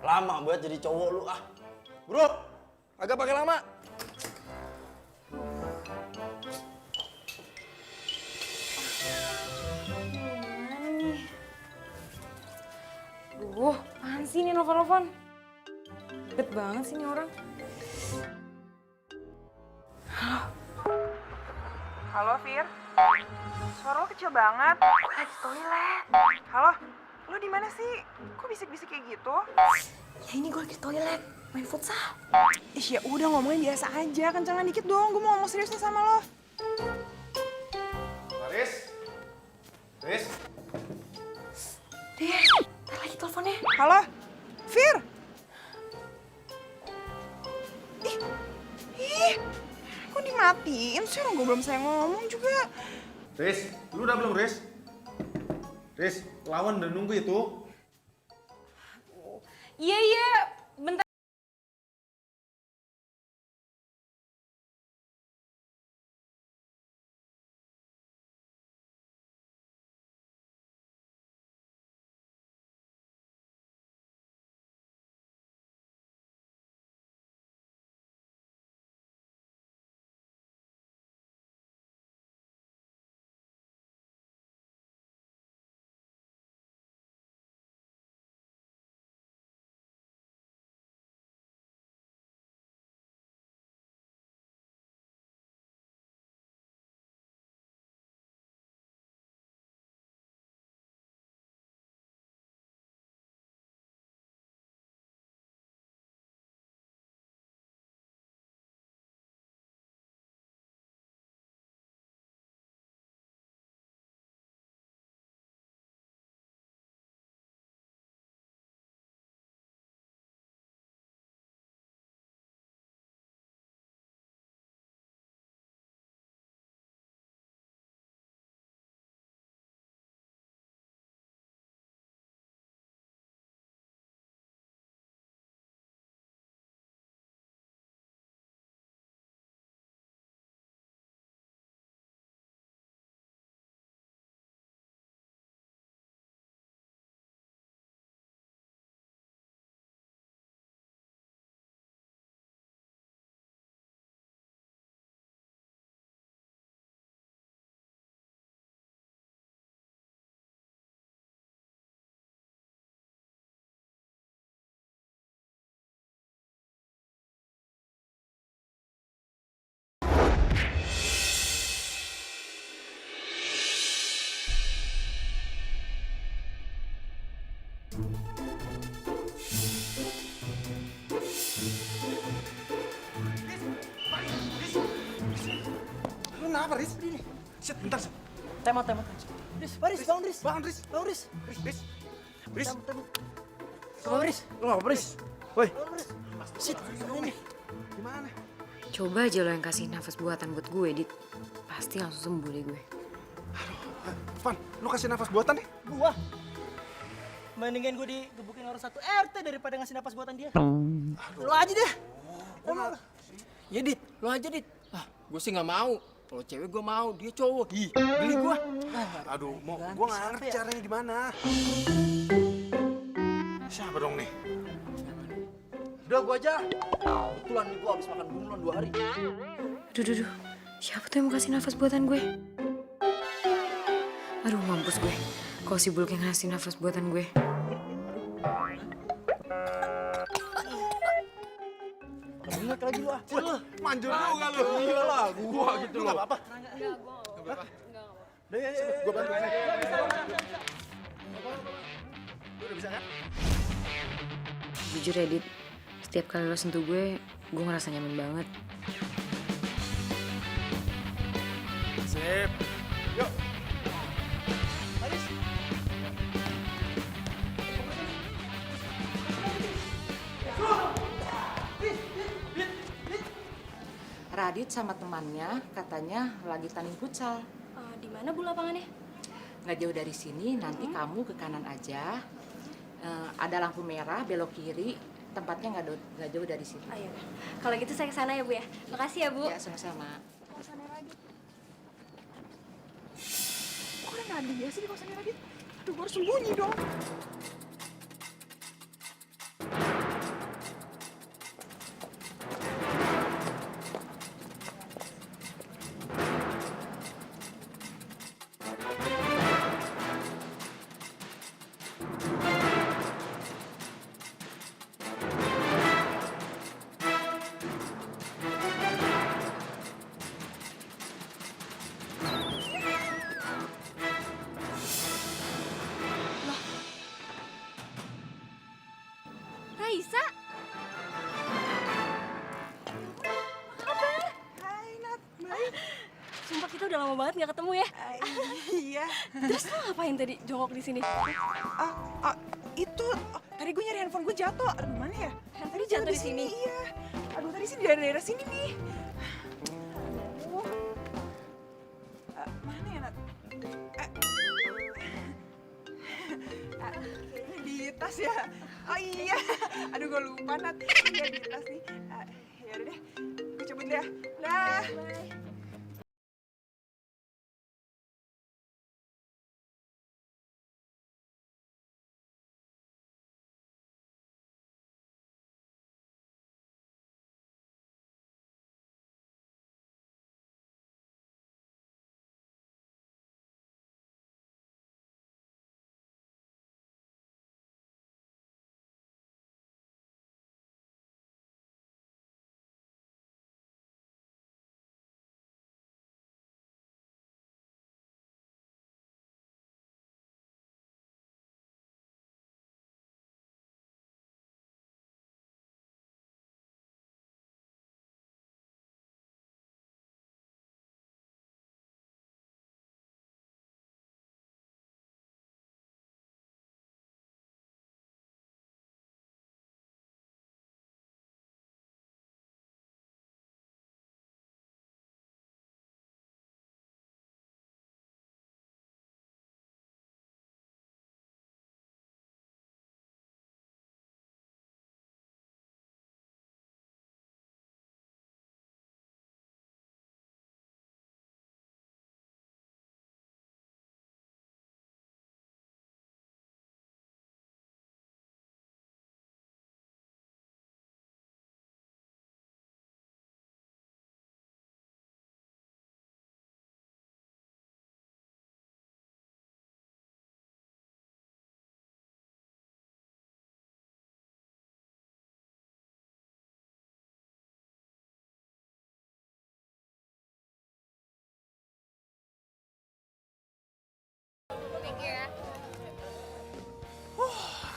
Speaker 1: Lama buat jadi cowok lu ah. Bro, agak pakai lama.
Speaker 5: Gimana nih? Duh, apaan sih nih nelfon-nelfon? Ribet banget sih nih orang.
Speaker 2: Halo, Fir. Suara lo kecil banget. Lagi toilet. Halo, lo di mana sih? Kok bisik-bisik kayak gitu?
Speaker 9: Ya ini gue lagi di toilet, main futsal.
Speaker 2: Ih, ya udah ngomongnya biasa aja, kencengan dikit dong. Gue mau ngomong serius nih sama lo.
Speaker 3: Faris? Riz?
Speaker 9: Dia, ntar lagi teleponnya.
Speaker 2: Halo, Fir. Ih, kok dimatiin sih? Orang gue belum saya ngomong juga.
Speaker 3: Riz, lu udah belum, Riz? Riz, lawan udah nunggu itu.
Speaker 5: Iya,
Speaker 3: Kenapa, Riz? Shit, bentar, Shit.
Speaker 1: Temot. Riz, Riz, bangun Riz.
Speaker 3: Bangun, Riz.
Speaker 1: Bangun Riz.
Speaker 3: Riz. Riz.
Speaker 1: Bangun Riz. Lu ngapa Riz? Woi. Shit, ini.
Speaker 3: Gimana?
Speaker 5: Coba aja lo yang kasih nafas buatan buat gue, Dit. Pasti langsung sembuh deh gue.
Speaker 3: Van, lu kasih nafas buatan deh.
Speaker 1: Gua. Mendingan gue digebukin orang satu RT daripada ngasih napas buatan dia. Lu aja deh.
Speaker 7: Ya Dit, lo aja Dit. Ah, gue sih nggak mau. Kalau cewek gue mau, dia cowok. Ih, beli gue.
Speaker 3: Aduh, gua nggak ngerti caranya gimana. Siapa dong nih?
Speaker 1: Udah gua aja. Kebetulan nih gua habis makan bunglon 2 hari.
Speaker 5: Aduh. Siapa tuh yang mau kasih nafas buatan gue? Aduh, mampus gue. Kalau si Bulk yang ngasih nafas buatan gue.
Speaker 1: Ingat lagi lu ah.
Speaker 3: Manjur juga lu.
Speaker 1: Gila lah,
Speaker 3: Gua gitu loh.
Speaker 1: apa-apa.
Speaker 7: Nggak apa-apa.
Speaker 3: Gua bantu.
Speaker 1: Udah bisa kan?
Speaker 5: Jujur ya, Dit. Setiap kali lo sentuh gue ngerasa nyaman banget.
Speaker 3: Sip. Yuk.
Speaker 1: Haris.
Speaker 8: Radit sama temannya katanya lagi tanding futsal.
Speaker 10: Di mana Bu lapangannya?
Speaker 8: Nggak jauh dari sini, nanti kamu ke kanan aja. Ada lampu merah, belok kiri. Tempatnya nggak jauh dari sini.
Speaker 10: Ayo. Kalau gitu saya ke sana ya Bu ya. Makasih ya Bu.
Speaker 8: Ya, sama-sama.
Speaker 2: Kosannya Radit. Kok ada Nadia sih di kosannya Radit? Aduh, gue harus sembunyi dong.
Speaker 10: Raisa?
Speaker 2: Hai Nat, baik.
Speaker 10: Sumpah kita udah lama banget nggak ketemu ya.
Speaker 2: Iya.
Speaker 10: Terus lo ngapain tadi jongkok di sini?
Speaker 2: Itu tadi gue nyari handphone gue jatuh. Aduh, mana ya?
Speaker 10: Handphone jatuh di sini?
Speaker 2: Iya. Aduh, tadi sih di daerah sini nih. Aduh. Mana ya, Nat? Kayaknya di tas ya. Oh iya. Aduh, gue lupa, Nat. Iya, di tas nih. Ya udah deh. Gue cabut deh ya. Dah.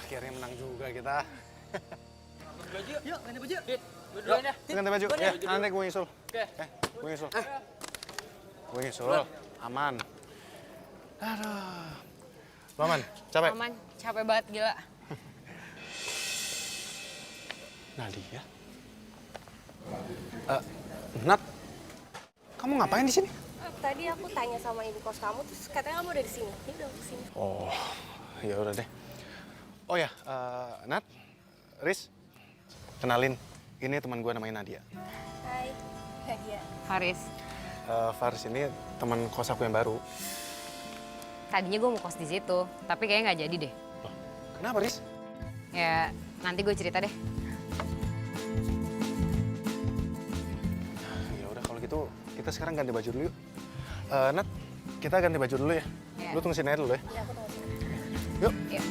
Speaker 3: Akhirnya menang juga kita.
Speaker 7: Baju.
Speaker 1: Yuk, ganti baju.
Speaker 7: Dit, gue duluan ya.
Speaker 3: Ganti baju. Ya, nanti gue nyusul.
Speaker 7: Oke.
Speaker 3: Gue nyusul. Gue nyusul, aman. Aduh. Lu aman? Capek?
Speaker 4: Aman, capek banget gila.
Speaker 3: Nadia? Nat, kamu ngapain di sini?
Speaker 10: Tadi aku tanya sama ibu kos kamu, terus katanya kamu udah di sini. Ini udah kesini.
Speaker 3: Oh, ya udah deh. Oh ya, Nat, Riz, kenalin. Ini teman gue namanya Nadia.
Speaker 10: Hai, Nadia.
Speaker 4: Faris,
Speaker 3: Faris ini teman kos aku yang baru.
Speaker 4: tadinya gue mau kos di situ, tapi kayaknya nggak jadi deh.
Speaker 3: Loh, kenapa, Riz?
Speaker 4: Ya, nanti gue cerita deh.
Speaker 3: Ya udah kalau gitu kita sekarang ganti baju dulu yuk. Nat, kita ganti baju dulu ya.
Speaker 4: Iya.
Speaker 3: Lu tunggu sini aja dulu ya.
Speaker 10: Ya, aku tunggu sini.
Speaker 3: Yuk.
Speaker 4: Ya.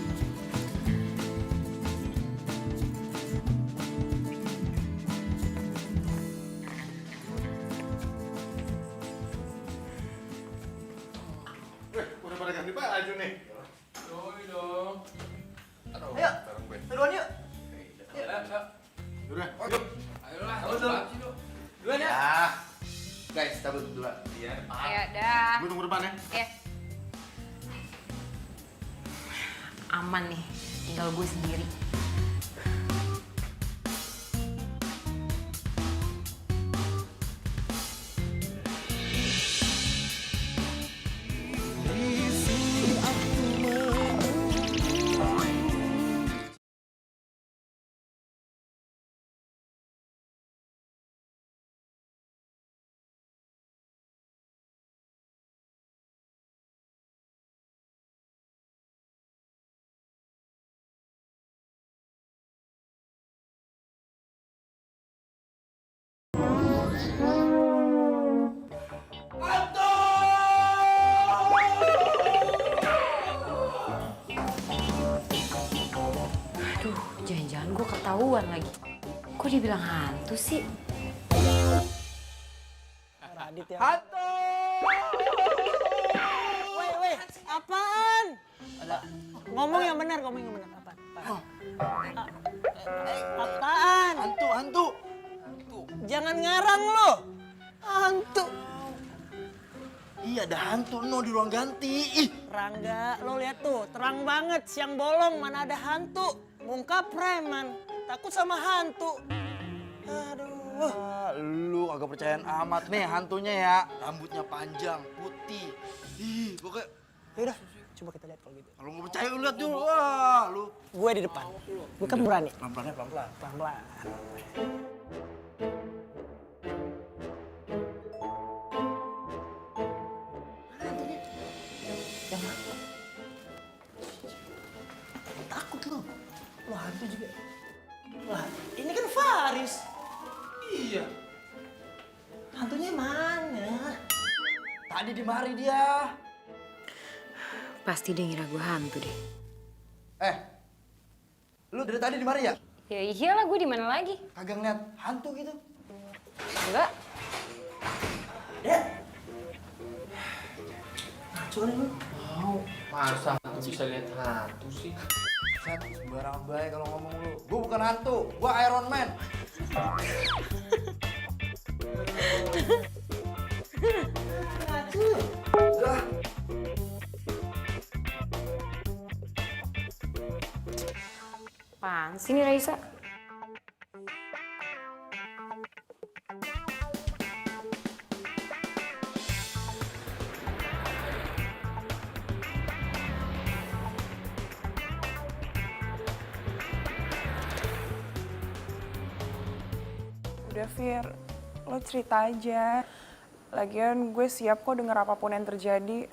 Speaker 3: Udah pada ganti baju nih.
Speaker 7: Yoi dong.
Speaker 1: Ayo, duluan yuk.
Speaker 3: Udah.
Speaker 7: Ayolah, cepat sih, Dok. Duluan ya.
Speaker 1: Guys, tabut duluan.
Speaker 3: Iya.
Speaker 4: Ya, dah.
Speaker 3: Gue tunggu depan ya.
Speaker 4: Ya. Aman nih, tinggal gue sendiri. Aduh, jangan-jangan gue ketahuan lagi. Kok dibilang hantu sih?
Speaker 1: Hantu!
Speaker 11: Weh, apaan? Ngomong yang benar, ngomong yang benar. Apaan? Apaan?
Speaker 1: Hantu!
Speaker 11: Jangan ngarang lo. Hantu.
Speaker 1: Iya, ada hantu no di ruang ganti. Ih,
Speaker 11: Rangga, lo lihat tuh, terang banget, siang bolong, mana ada hantu. Muka preman, takut sama hantu. Aduh.
Speaker 1: lu agak percayaan amat nih hantunya ya. Rambutnya panjang, putih. Ih, pokoknya
Speaker 11: Yaudah, coba kita lihat kalau gitu.
Speaker 1: kalau nggak percaya lu lihat dulu. Wah, lu
Speaker 11: Gue di depan. Gue kan berani.
Speaker 1: pelan-pelan.
Speaker 11: Pelan-pelan.
Speaker 1: Takut lu.
Speaker 11: Lo hantu juga. Lah, ini kan Faris.
Speaker 7: Iya.
Speaker 11: Hantunya mana?
Speaker 1: Tadi di mari dia.
Speaker 4: Pasti dia ngira gue hantu deh.
Speaker 1: Lu dari tadi di mari ya?
Speaker 4: Ya iyalah, gue di mana lagi?
Speaker 1: Kagak ngeliat hantu gitu.
Speaker 4: Enggak.
Speaker 11: Sorry lu.
Speaker 7: Masa nggak bisa lihat hantu sih?
Speaker 1: Set, sembarang baik kalau ngomong lu. Gua bukan hantu, gua Iron Man. Udah.
Speaker 4: Apaan sih nih Raisa?
Speaker 2: Udah, Fir, lo cerita aja. Lagian gue siap kok denger apapun yang terjadi.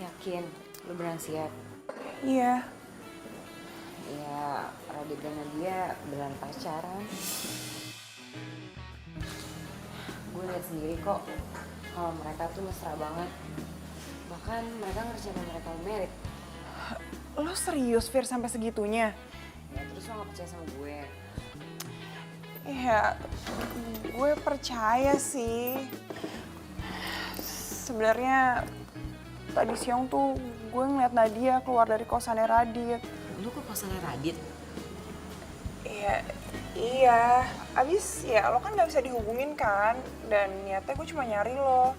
Speaker 5: Yakin, lu beneran siap?
Speaker 2: Iya.
Speaker 5: Ya, Radit dan Nadia beneran pacaran. Gue lihat sendiri kok, kalau mereka tuh mesra banget. Bahkan mereka ngerencanain mereka merit.
Speaker 2: Lo serius, Fir, sampai segitunya?
Speaker 5: Ya, terus lo gak percaya sama gue?
Speaker 2: Iya, gue percaya sih. Sebenarnya tadi siang tuh gue ngeliat Nadia keluar dari kosannya Radit.
Speaker 5: Lu ke kosannya Radit?
Speaker 2: Iya. Abis ya lo kan gak bisa dihubungin kan, dan niatnya gue cuma nyari lo.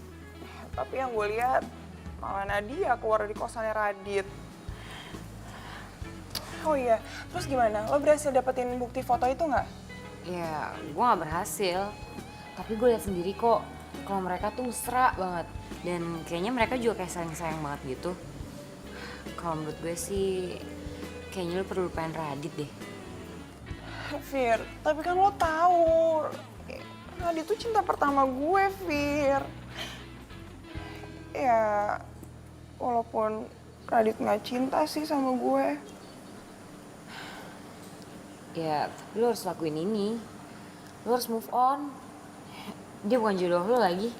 Speaker 2: Tapi yang gue lihat malah Nadia keluar dari kosannya Radit. Oh iya, terus gimana? Lo berhasil dapetin bukti foto itu nggak?
Speaker 5: Ya, gue gak berhasil. Tapi gue lihat sendiri kok, kalau mereka tuh mesra banget. Dan kayaknya mereka juga kayak sayang-sayang banget gitu. Kalau menurut gue sih, kayaknya lo perlu lupain Radit deh.
Speaker 2: Fir, tapi kan lo tahu Radit tuh cinta pertama gue, Fir. Ya, walaupun Radit nggak cinta sih sama gue.
Speaker 5: Ya, tapi lo harus lakuin ini. Lo harus move on. Dia bukan jodoh lo lagi.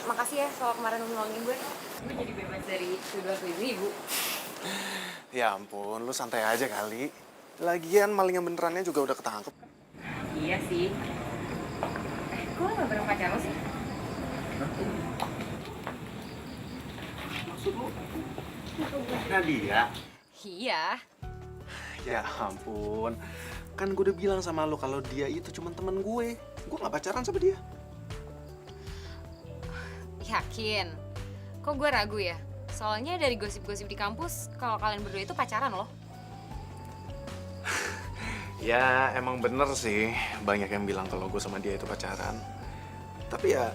Speaker 5: Makasih ya soal kemarin nolongin gue. Gue jadi bebas dari tuduhan ibu-ibu.
Speaker 3: Ya ampun, lu santai aja kali. Lagian maling yang benerannya juga udah ketangkep.
Speaker 5: Iya sih. Kok lo gak bareng pacar lo sih?
Speaker 3: Maksud lu? Nadia?
Speaker 5: Iya.
Speaker 3: Ya ampun. Kan gue udah bilang sama lu kalau dia itu cuma temen gue. Gue gak pacaran sama dia.
Speaker 5: Yakin? Kok gue ragu ya? Soalnya dari gosip-gosip di kampus, kalau kalian berdua itu pacaran loh.
Speaker 3: Ya emang bener sih, banyak yang bilang kalau gue sama dia itu pacaran. Tapi ya,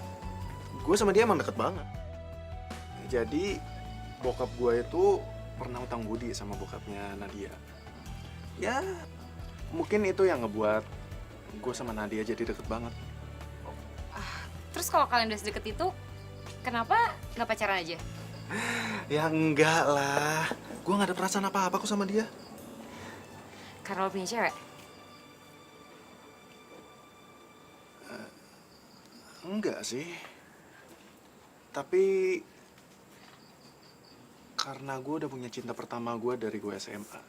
Speaker 3: gue sama dia emang deket banget. Jadi, bokap gue itu pernah utang budi sama bokapnya Nadia. Ya, mungkin itu yang ngebuat gue sama Nadia jadi deket banget.
Speaker 5: Terus kalau kalian udah sedeket itu, kenapa nggak pacaran aja?
Speaker 3: Ya enggak lah, gue gak ada perasaan apa-apa kok sama dia.
Speaker 5: Karena lo punya cewek?
Speaker 3: Enggak sih. Tapi karena gue udah punya cinta pertama gue dari gue SMA.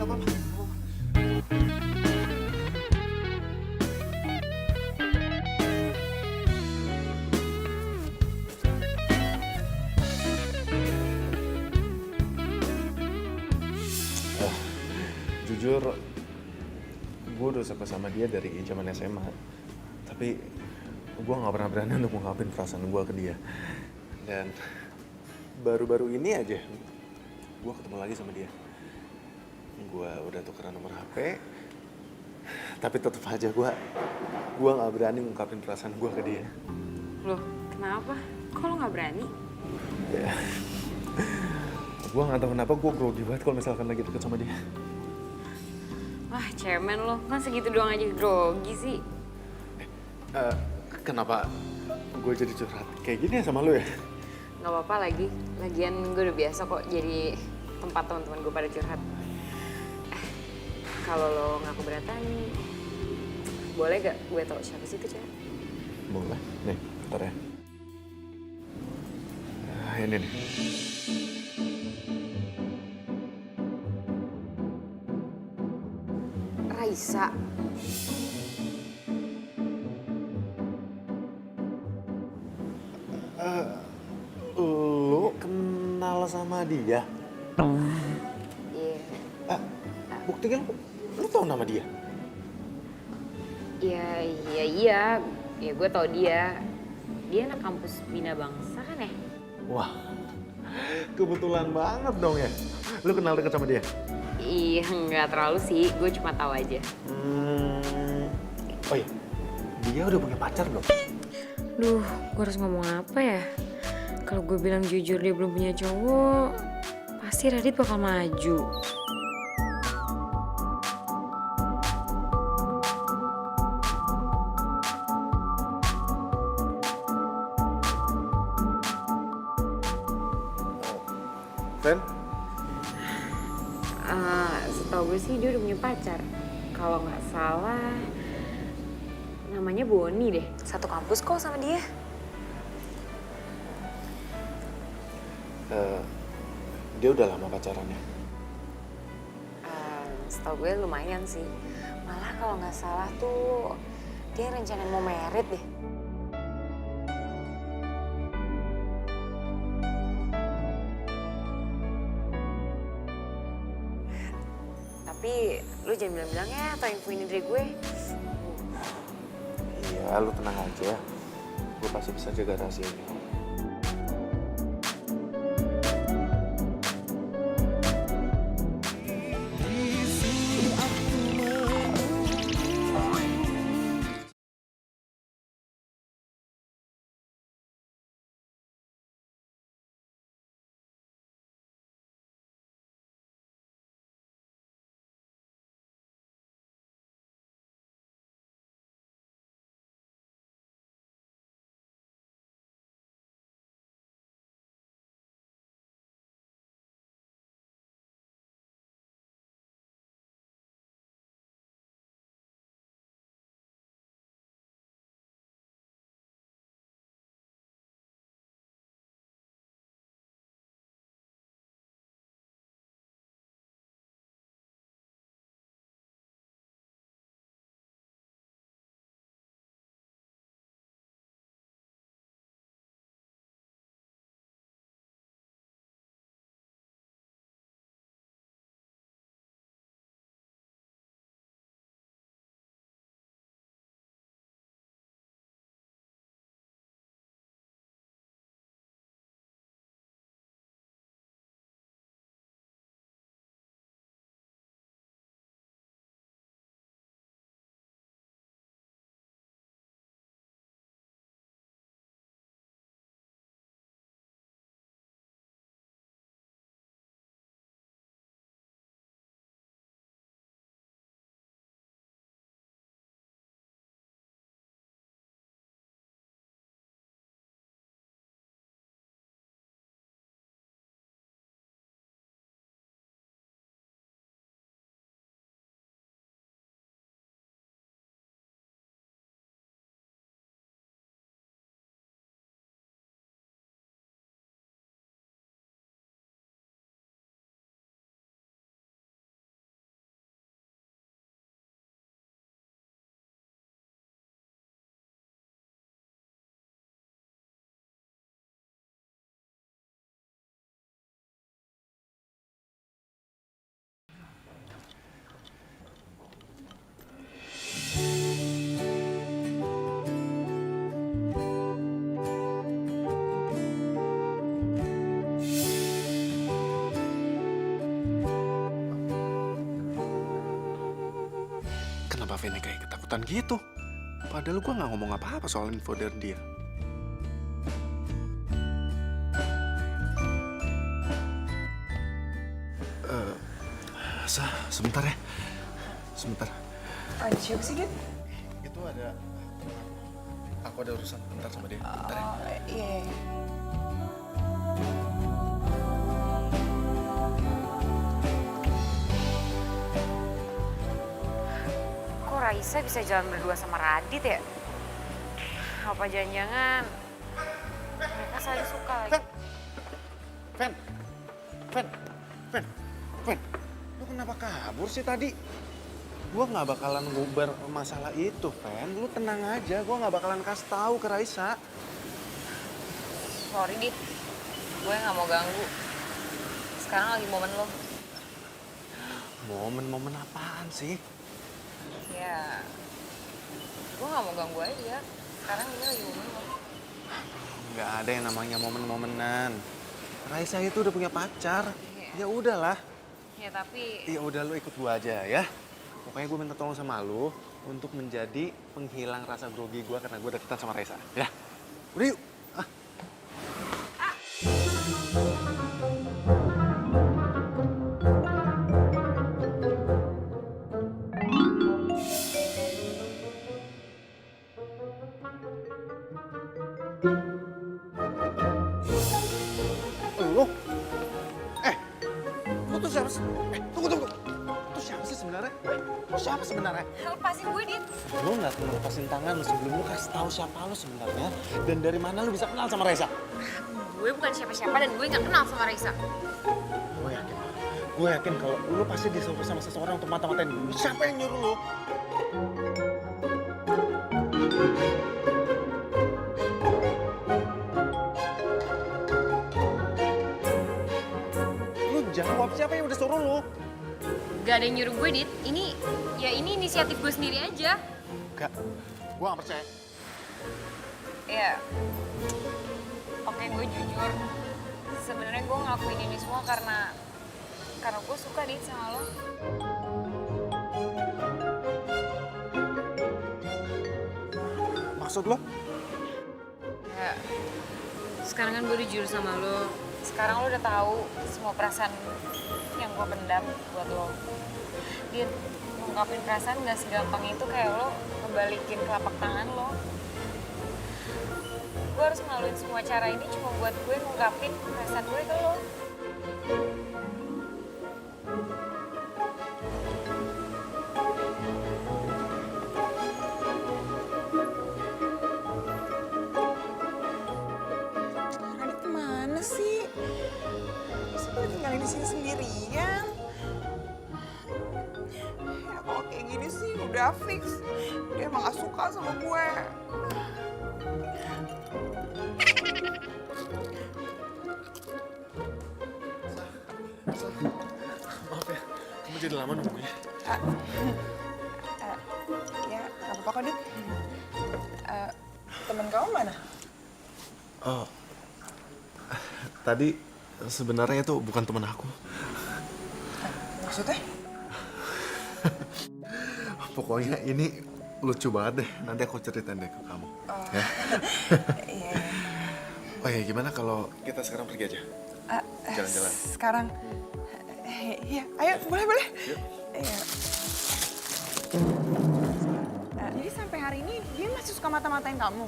Speaker 3: Gak apa-apa. udah suka sama dia dari zaman SMA. Tapi gue nggak pernah berani untuk ngungkapin perasaan gue ke dia. Dan baru-baru ini aja gue ketemu lagi sama dia. Gue udah tukeran nomor HP. Tapi tetep aja gue nggak berani ngungkapin perasaan gue ke dia.
Speaker 5: Loh, kenapa? Kok lo nggak berani?
Speaker 3: Ya, gue nggak tahu kenapa gue grogi banget kalau misalkan lagi deket sama dia.
Speaker 5: Wah, cemen lo. Kan segitu doang aja grogi sih.
Speaker 3: Kenapa gue jadi curhat kayak gini ya sama lo ya?
Speaker 5: Nggak apa-apa lagi. Lagian gue udah biasa kok jadi tempat teman-teman gue pada curhat. Kalau lo nggak keberatan, boleh gak gue tau siapa sih itu cewek?
Speaker 3: Boleh. Nih, bentar ya. Ini nih.
Speaker 5: Raisa.
Speaker 3: Lo kenal sama dia?
Speaker 5: Iya.
Speaker 3: Buktinya lo tau nama dia?
Speaker 5: Iya. Ya gue tau dia. Dia anak kampus Bina Bangsa kan ya?
Speaker 3: Wah, kebetulan banget dong ya. Lo kenal deket sama dia?
Speaker 5: Iya, nggak terlalu sih. Gue cuma tahu aja.
Speaker 3: Oh iya, dia udah punya pacar belum?
Speaker 5: Duh, gue harus ngomong apa ya? Kalau gue bilang jujur dia belum punya cowok, pasti Radit bakal maju.
Speaker 3: Fen?
Speaker 5: Setahu gue sih dia udah punya pacar. Kalau nggak salah, namanya Boni deh. Satu kampus kok sama dia.
Speaker 3: Dia udah lama pacarannya.
Speaker 5: Setahu gue lumayan sih. Malah kalau nggak salah tuh dia rencana mau merit deh. Tapi lu jangan bilang-bilang ya atau infoin dari gue.
Speaker 3: Iya, lu tenang aja. Gue pasti bisa jaga rahasia ini. kenapa Fanny kayak ketakutan gitu? Padahal gue nggak ngomong apa-apa soal info dari dia. Sebentar ya. Sebentar.
Speaker 2: Ada siapa sih, Dit?
Speaker 3: Itu ada... Aku ada urusan bentar sama dia. Bentar ya.
Speaker 2: Iya.
Speaker 5: Kok Raisa bisa jalan berdua sama Radit ya? Apa jangan-jangan mereka saling suka lagi?
Speaker 3: Fen, lu kenapa kabur sih tadi? Gua nggak bakalan ngubar masalah itu, Fen. Lu tenang aja, gua nggak bakalan kasih tahu ke Raisa.
Speaker 5: Sorry, Dit. Gue nggak mau ganggu. Sekarang lagi momen lo.
Speaker 3: Momen-momen apaan sih?
Speaker 5: Ya, gue nggak mau ganggu aja. Sekarang ini lagi momen lo.
Speaker 3: Nggak ada yang namanya momen-momenan. Raisa itu udah punya pacar. Ya udahlah.
Speaker 5: Ya tapi...
Speaker 3: Ya udah, lu ikut gua aja ya. Pokoknya gue minta tolong sama lu untuk menjadi penghilang rasa grogi gue karena gue deketan sama Raisa. Ya, udah yuk. Lu? Lu tuh siapa sih? Tunggu. Lu siapa sih sebenarnya? Lu siapa sebenarnya?
Speaker 5: Lepasin gue, Dit.
Speaker 3: Lu nggak perlu lepasin tangan lu sebelum lu kasih tahu siapa lu sebenarnya dan dari mana lu bisa kenal sama Raisa.
Speaker 5: Gue bukan siapa-siapa dan gue nggak kenal sama Raisa.
Speaker 3: Gue yakin kalau lu pasti disuruh sama seseorang untuk mata-matain gue. Siapa yang nyuruh lu? Lu jawab, siapa yang udah suruh lu?
Speaker 5: Gak ada yang nyuruh gue, Dit. Ini inisiatif gue sendiri aja.
Speaker 3: Gak, gue gak percaya.
Speaker 5: Ya, oke, gue jujur. Sebenarnya gue ngelakuin ini semua karena gue suka, Dit, sama lo.
Speaker 3: Maksud lo?
Speaker 5: Ya, sekarang kan gue udah jujur sama lo. Sekarang lo udah tahu semua perasaan yang gue pendam buat lo. Dit, ngungkapin perasaan gak segampang itu kayak lo ngebalikin telapak tangan lo. Gue harus ngelaluin semua cara ini cuma buat gue ngungkapin perasaan gue ke lo.
Speaker 2: Radit kemana sih? Masa gue tinggalin di sini sendirian? Ya kalau kayak gini sih udah fix. Dia emang gak suka sama gue.
Speaker 3: Maaf ya, kamu jadi lama nunggunya.
Speaker 2: Ya, gak apa-apa kok, Dit. Temen kamu mana?
Speaker 3: Oh, tadi sebenarnya itu bukan teman aku.
Speaker 2: Maksudnya?
Speaker 3: Pokoknya ini lucu banget deh. Nanti aku ceritain deh ke kamu. Ya?
Speaker 2: Iya.
Speaker 3: Oh ya, gimana kalau kita sekarang pergi aja? Jalan-jalan.
Speaker 2: Sekarang? Iya, ayo boleh.
Speaker 3: Yuk.
Speaker 2: Iya. Jadi sampai hari ini dia masih suka mata-matain kamu?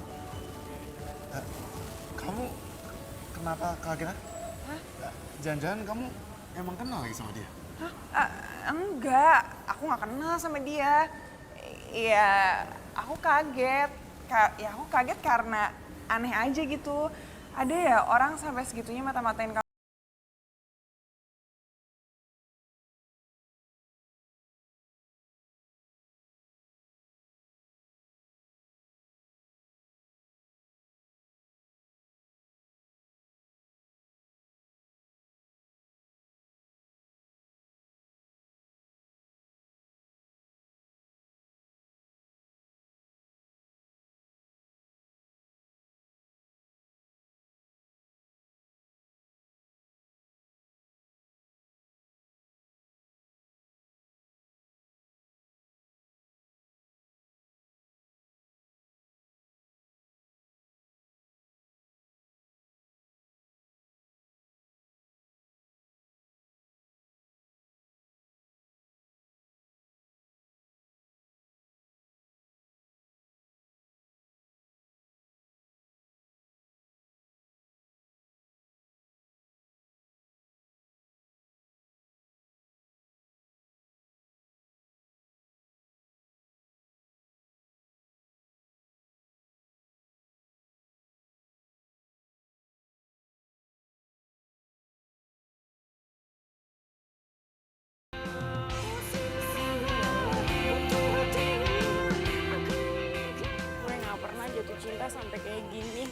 Speaker 3: Kamu kenapa kaget? Jangan-jangan kamu emang kenal lagi sama dia?
Speaker 2: Enggak, aku nggak kenal sama dia. Iya, aku kaget. Aku kaget karena aneh aja gitu. Ada ya orang sampai segitunya mata-matain kamu.
Speaker 10: sampai kayak gini.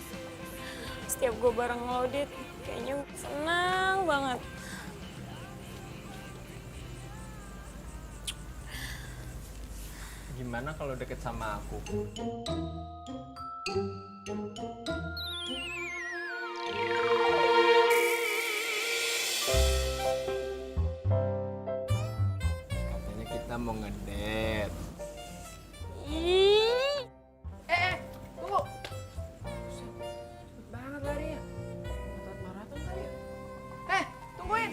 Speaker 10: Setiap gue bareng lo, Dit, kayaknya senang banget.
Speaker 7: Gimana kalau deket sama aku? Katanya kita mau ngedate.
Speaker 10: Ih,
Speaker 7: Tunggu. Cepet banget larinya. Otot maraton kali ya?
Speaker 2: Tungguin.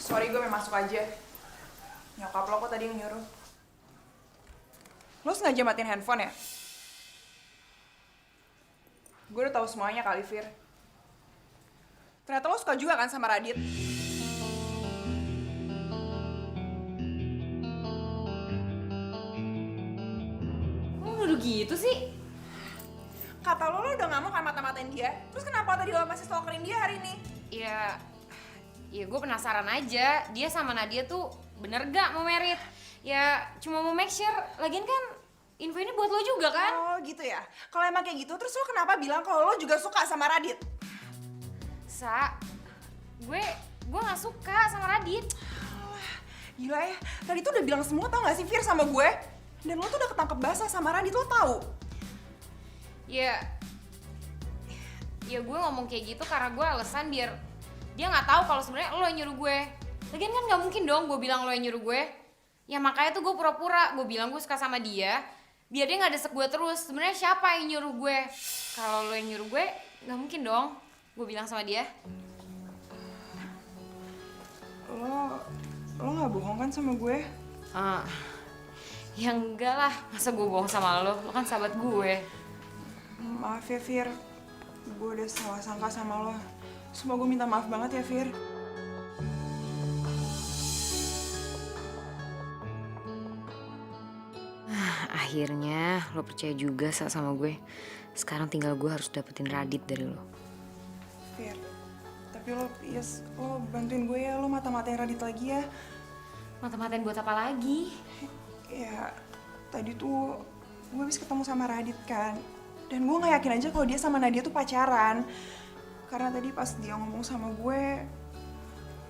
Speaker 2: Sorry, gue main masuk aja. Nyokap lo kok tadi yang nyuruh. Lo sengaja matiin handphone ya? Gue udah tahu semuanya kali, Fir. Ternyata lo suka juga kan sama Radit?
Speaker 5: Kok nuduh gitu sih?
Speaker 2: Kata lo udah gak mau kan mata-matain dia. Terus kenapa tadi lo masih stalkerin dia hari ini?
Speaker 5: Ya gue penasaran aja, dia sama Nadia tuh bener gak mau merit? Ya cuma mau make sure, lagian kan info ini buat lo juga kan?
Speaker 2: Oh gitu ya? Kalau emang kayak gitu, terus lo kenapa bilang kalau lo juga suka sama Radit?
Speaker 5: Gue gak suka sama Radit.
Speaker 2: Gila ya, Radit tuh udah bilang semua tau gak sih Fir sama gue? Dan lo tuh udah ketangkep basah sama Radit, lo tau?
Speaker 5: Ya gue ngomong kayak gitu karena gue alasan biar dia nggak tahu kalau sebenarnya lo yang nyuruh gue. Lagian kan nggak mungkin dong gue bilang lo yang nyuruh gue. Ya makanya tuh gue pura-pura, gue bilang gue suka sama dia, biar dia nggak desek gue terus. Sebenarnya siapa yang nyuruh gue? Kalau lo yang nyuruh gue, nggak mungkin dong gue bilang sama dia.
Speaker 2: Lo nggak bohong kan sama gue?
Speaker 5: Ya enggak lah, masa gue bohong sama lo kan sahabat gue.
Speaker 2: Maaf ya Fir, gue udah salah sangka sama lo. Semua gue minta maaf banget ya Fir.
Speaker 5: Akhirnya lo percaya juga sama gue. Sekarang tinggal gue harus dapetin Radit dari lo.
Speaker 2: Fir, tapi lo please, lo bantuin gue ya, lo mata-matain Radit lagi ya.
Speaker 5: Mata-matain buat apa lagi?
Speaker 2: Ya, tadi tuh gue habis ketemu sama Radit kan. Dan gue gak yakin aja kalau dia sama Nadia tuh pacaran. Karena tadi pas dia ngomong sama gue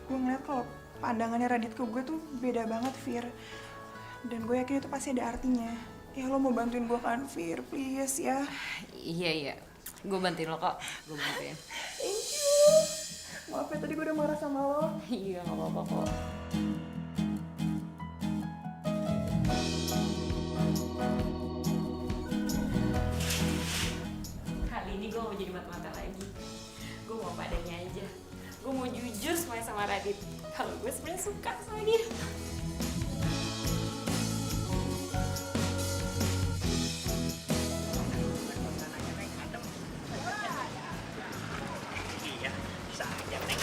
Speaker 2: ngeliat kalau pandangannya Radit ke gue tuh beda banget, Fir. Dan gue yakin itu pasti ada artinya. Ya lo mau bantuin gue kan, Fir, please ya.
Speaker 5: Iya, gue bantuin lo kok. Gue bantuin.
Speaker 2: Thank you. Maaf ya tadi gue udah marah sama lo.
Speaker 5: Iya, gak apa-apa kok. Kali ini gue mau jadi mata-mata lagi. Gue mau padanya aja. Gue mau jujur semuanya sama Radit. Kalau gue sebenarnya suka sama dia.
Speaker 1: Iya, bisa aja, Neng.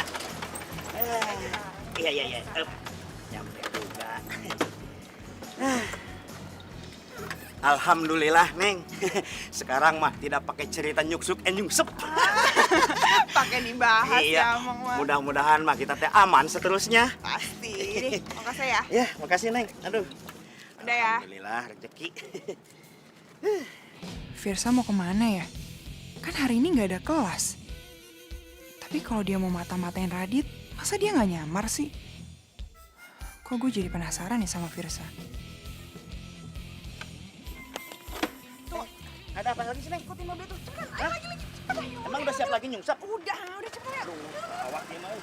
Speaker 1: Iya. Nyampe juga. Alhamdulillah, Neng. Sekarang mah tidak pakai cerita nyuksuk nyungsep.
Speaker 2: Pakai dibahas ya, Mang.
Speaker 1: Mudah-mudahan mah kita teh aman seterusnya.
Speaker 2: Pasti. Nih, makasih ya.
Speaker 1: Ya, makasih, Neng. Aduh.
Speaker 2: Udah ya.
Speaker 1: Alhamdulillah, rezeki.
Speaker 2: Firsa mau kemana ya? Kan hari ini nggak ada kelas. Tapi kalau dia mau mata-matain Radit, masa dia nggak nyamar sih? Kok gue jadi penasaran nih sama Firsa.
Speaker 1: Tuh, ada apa lagi sih, Neng?
Speaker 2: Ikutin mobil tuh, cepetan. Ayo lagi, cepet ayo.
Speaker 1: Emang udah siap lagi nyungsep?
Speaker 2: Udah cepet ya.
Speaker 1: Aduh, awak dia mau.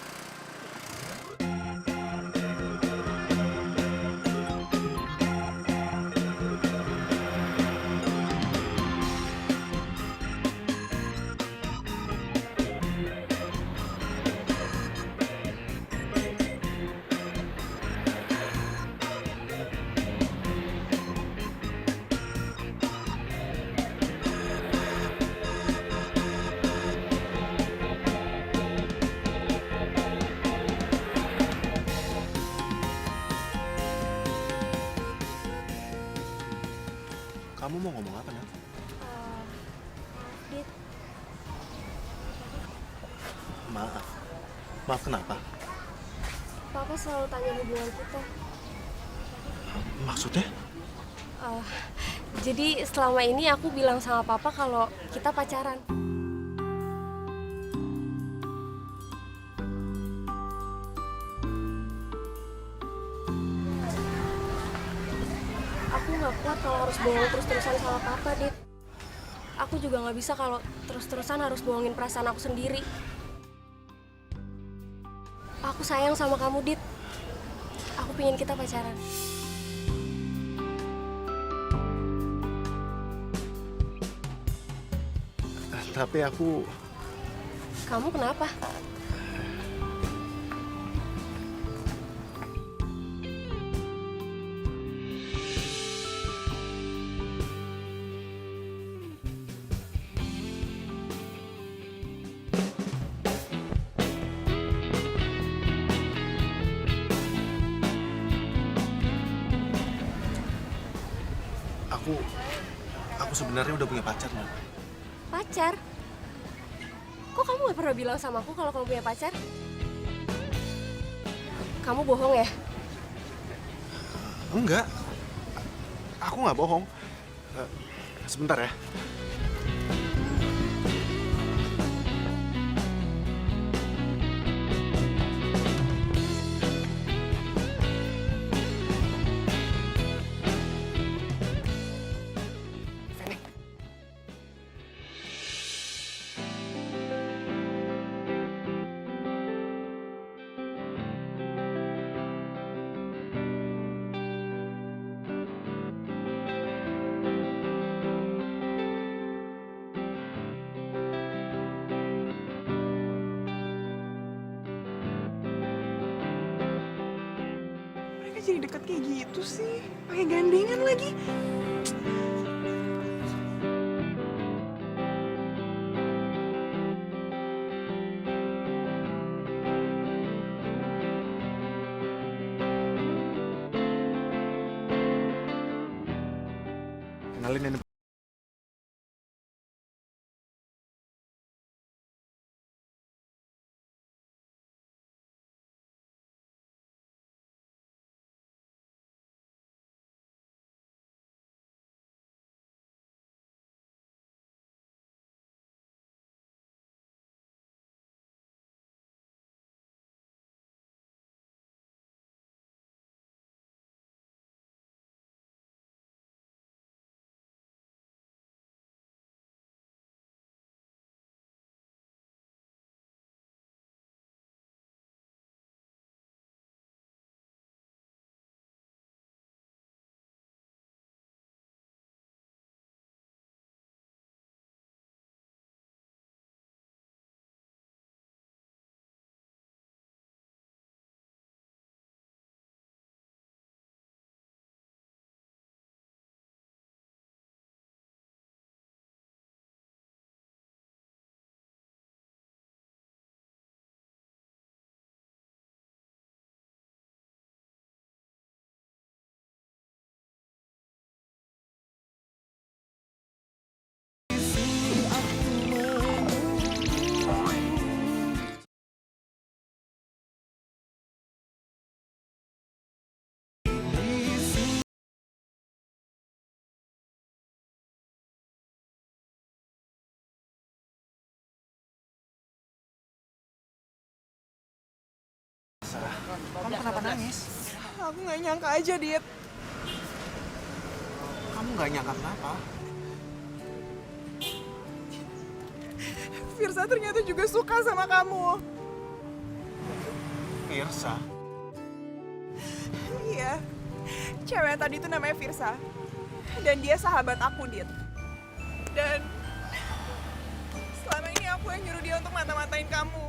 Speaker 3: Kamu mau ngomong apa, Nat?
Speaker 10: Dit,
Speaker 3: Maaf. Maaf kenapa?
Speaker 10: Papa selalu tanya hubungan kita.
Speaker 3: Maksudnya?
Speaker 10: Jadi selama ini aku bilang sama Papa kalau kita pacaran. Aku nggak kuat kalau harus bohong terus-terusan sama Papa, Dit. Aku juga nggak bisa kalau terus-terusan harus bohongin perasaan aku sendiri. Aku sayang sama kamu, Dit. Aku pingin kita pacaran.
Speaker 3: Tapi aku...
Speaker 10: Kamu kenapa?
Speaker 3: Aku sebenarnya udah punya pacar, Nat.
Speaker 10: Pacar? Kok kamu gak pernah bilang sama aku kalau kamu punya pacar? Kamu bohong ya?
Speaker 3: Enggak. Aku nggak bohong. Sebentar ya.
Speaker 2: Jadi deket kayak gitu sih, pakai gandengan lagi.
Speaker 3: Kenalin ini. Kamu kenapa nangis?
Speaker 2: Aku nggak nyangka aja, Dit.
Speaker 3: Kamu nggak nyangka kenapa?
Speaker 2: Firsa ternyata juga suka sama kamu.
Speaker 3: Firsa?
Speaker 2: Iya. Cewek tadi tuh namanya Firsa. Dan dia sahabat aku, Dit. Dan selama ini aku yang nyuruh dia untuk mata-matain kamu.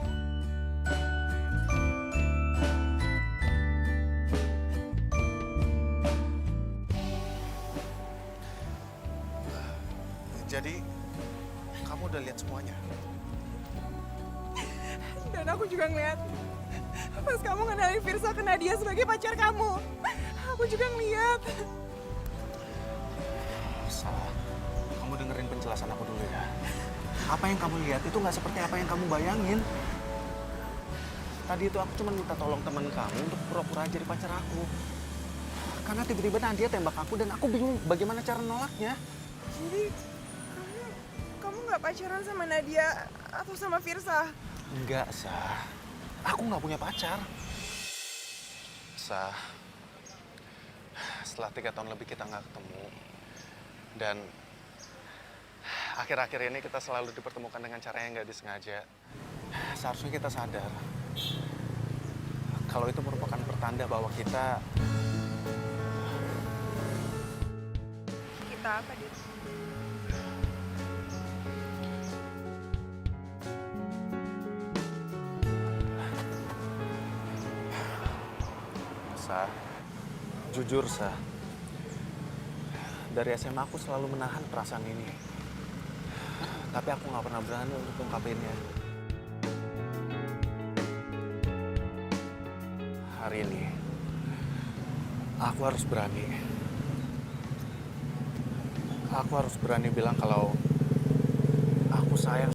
Speaker 3: Jadi, kamu udah lihat semuanya?
Speaker 2: Dan aku juga ngeliat pas kamu ngenalin Firsa ke Nadia sebagai pacar kamu. Aku juga ngeliat.
Speaker 3: Salah. Kamu dengerin penjelasan aku dulu ya. Apa yang kamu lihat itu nggak seperti apa yang kamu bayangin. Tadi itu aku cuma minta tolong teman kamu untuk pura-pura jadi pacar aku. Karena tiba-tiba Nadia tembak aku dan aku bingung bagaimana cara nolaknya.
Speaker 2: Jadi kamu nggak pacaran sama Nadia atau sama Firsa?
Speaker 3: Enggak, Sah. Aku nggak punya pacar. Sah, setelah 3 tahun lebih kita nggak ketemu. Dan akhir-akhir ini kita selalu dipertemukan dengan cara yang nggak disengaja. Seharusnya kita sadar kalau itu merupakan pertanda bahwa kita
Speaker 2: Apa, Dit?
Speaker 3: Sah, jujur Sah, dari SMA aku selalu menahan perasaan ini. Tapi aku nggak pernah berani untuk ungkapinnya. Hari ini, aku harus berani. Aku harus berani bilang kalau aku sayang.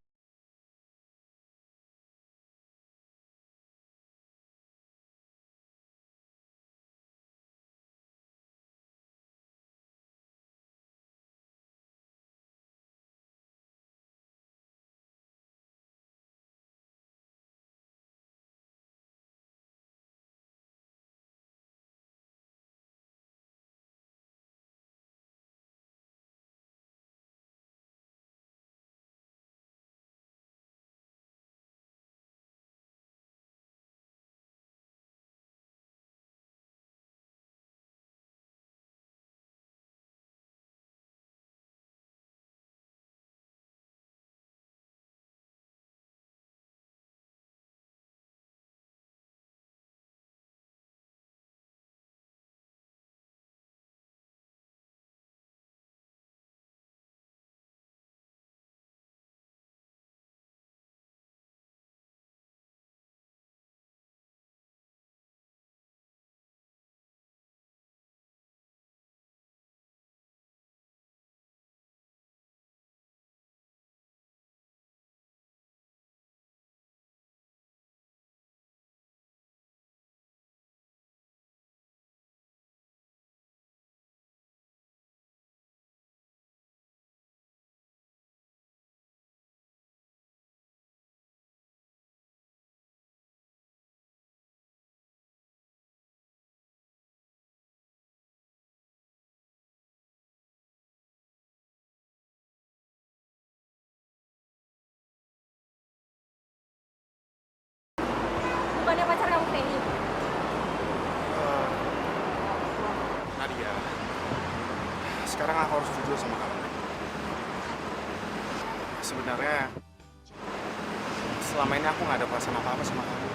Speaker 10: Bukannya pacar kamu Feni?
Speaker 3: Nadia, sekarang aku harus jujur sama kamu. Sebenarnya selama ini aku nggak ada perasaan apa-apa sama kamu.